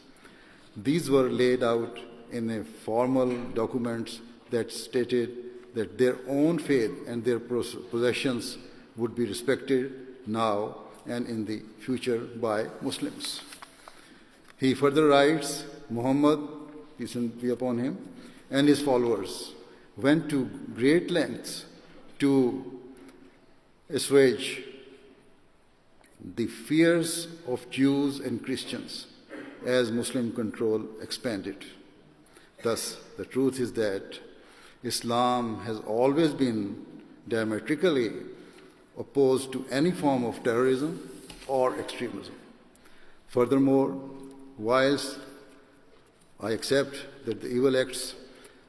These were laid out in a formal documents that stated that their own faith and their possessions would be respected now and in the future by Muslims. He further writes, Muhammad, peace be upon him, and his followers went to great lengths to assuage the fears of Jews and Christians as Muslim control expanded. Thus, the truth is that Islam has always been diametrically opposed to any form of terrorism or extremism. Furthermore, whilst I accept that the evil acts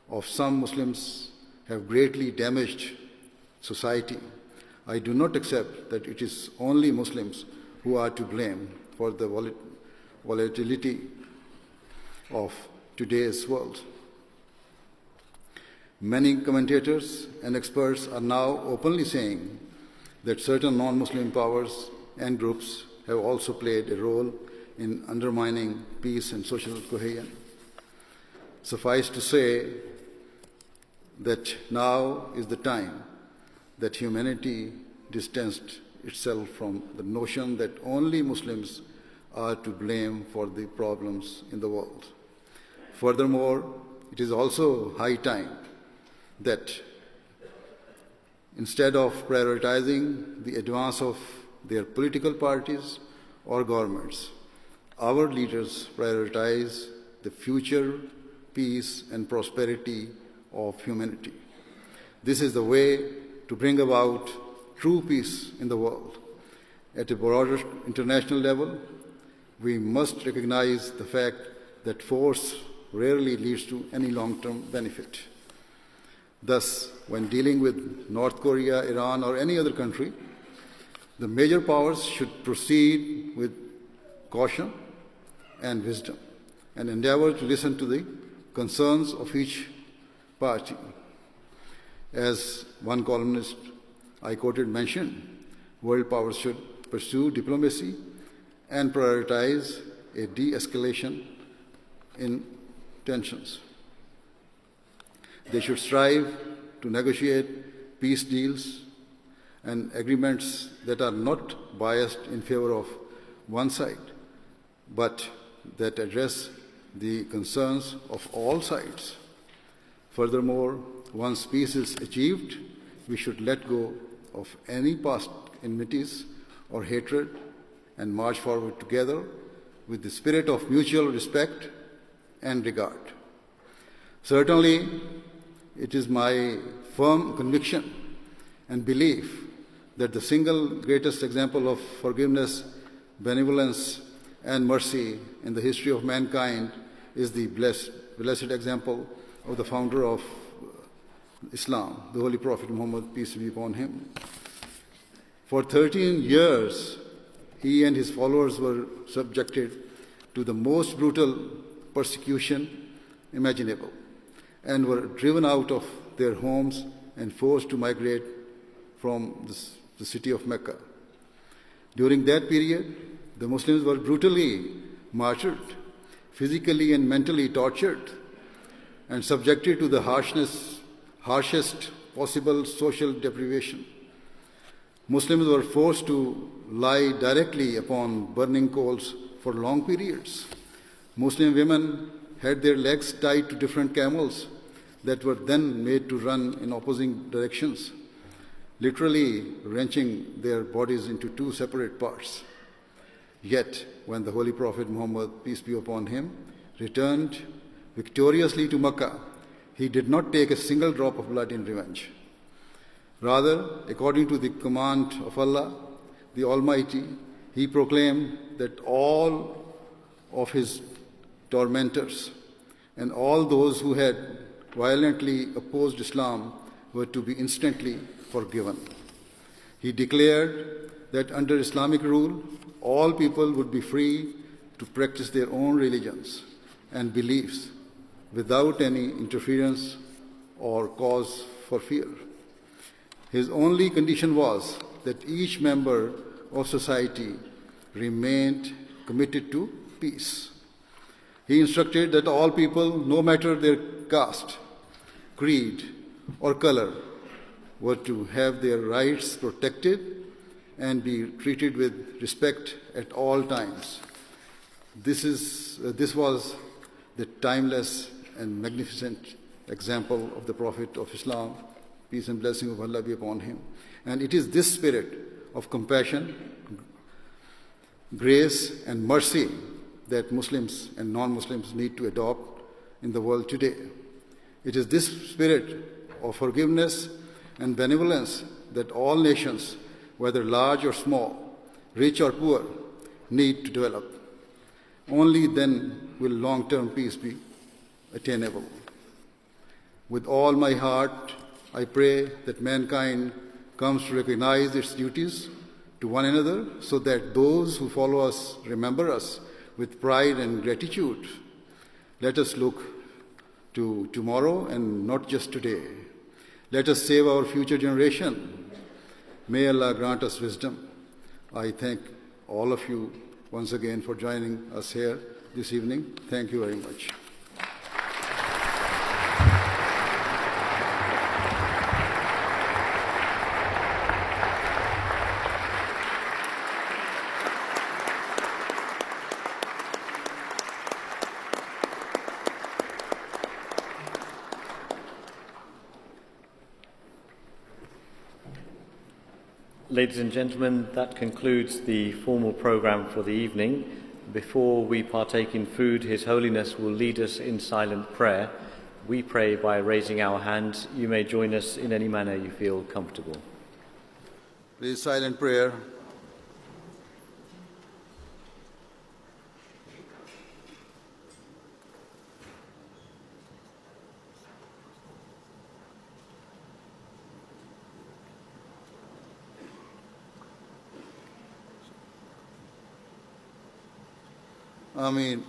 of some Muslims have greatly damaged society, I do not accept that it is only Muslims who are to blame for the volatility of today's world. Many commentators and experts are now openly saying that certain non-Muslim powers and groups have also played a role in undermining peace and social cohesion. Suffice to say that now is the time that humanity distanced itself from the notion that only Muslims are to blame for the problems in the world. Furthermore, it is also high time that instead of prioritizing the advance of their political parties or governments, our leaders prioritize the future peace and prosperity of humanity. This is the way to bring about true peace in the world. At a broader international level, we must recognize the fact that force rarely leads to any long-term benefit. Thus, when dealing with North Korea, Iran, or any other country, the major powers should proceed with caution and wisdom and endeavor to listen to the concerns of each party. As one columnist I quoted mentioned, world powers should pursue diplomacy and prioritize a de-escalation in tensions. They should strive to negotiate peace deals and agreements that are not biased in favor of one side, but that address the concerns of all sides. Furthermore, once peace is achieved, we should let go of any past enmities or hatred and march forward together with the spirit of mutual respect and regard. Certainly, it is my firm conviction and belief that the single greatest example of forgiveness, benevolence, and mercy in the history of mankind is the blessed example of the founder of Islam, the Holy Prophet Muhammad, peace be upon him. For 13 years, he and his followers were subjected to the most brutal persecution imaginable and were driven out of their homes and forced to migrate from the city of Mecca. During that period, the Muslims were brutally martyred, physically and mentally tortured, and subjected to the harshest possible social deprivation. Muslims were forced to lie directly upon burning coals for long periods. Muslim women had their legs tied to different camels that were then made to run in opposing directions, literally wrenching their bodies into two separate parts. Yet, when the Holy Prophet Muhammad, peace be upon him, returned victoriously to Makkah, he did not take a single drop of blood in revenge. Rather, according to the command of Allah, the Almighty, he proclaimed that all of his tormentors and all those who had violently opposed Islam were to be instantly forgiven. He declared that under Islamic rule, all people would be free to practice their own religions and beliefs without any interference or cause for fear. His only condition was that each member of society remained committed to peace. He instructed that all people, no matter their caste, creed, or color, were to have their rights protected and be treated with respect at all times. This was the timeless and magnificent example of the Prophet of Islam, peace and blessing of Allah be upon him. And it is this spirit of compassion, grace, and mercy that Muslims and non-Muslims need to adopt in the world today. It is this spirit of forgiveness and benevolence that all nations, whether large or small, rich or poor, need to develop. Only then will long-term peace be attainable. With all my heart, I pray that mankind comes to recognize its duties to one another so that those who follow us remember us with pride and gratitude. Let us look to tomorrow and not just today. Let us save our future generation. May Allah grant us wisdom. I thank all of you once again for joining us here this evening. Thank you very much. Ladies and gentlemen, that concludes the formal program for the evening. Before we partake in food, His Holiness will lead us in silent prayer. We pray by raising our hands. You may join us in any manner you feel comfortable. Please, silent prayer. Ameen.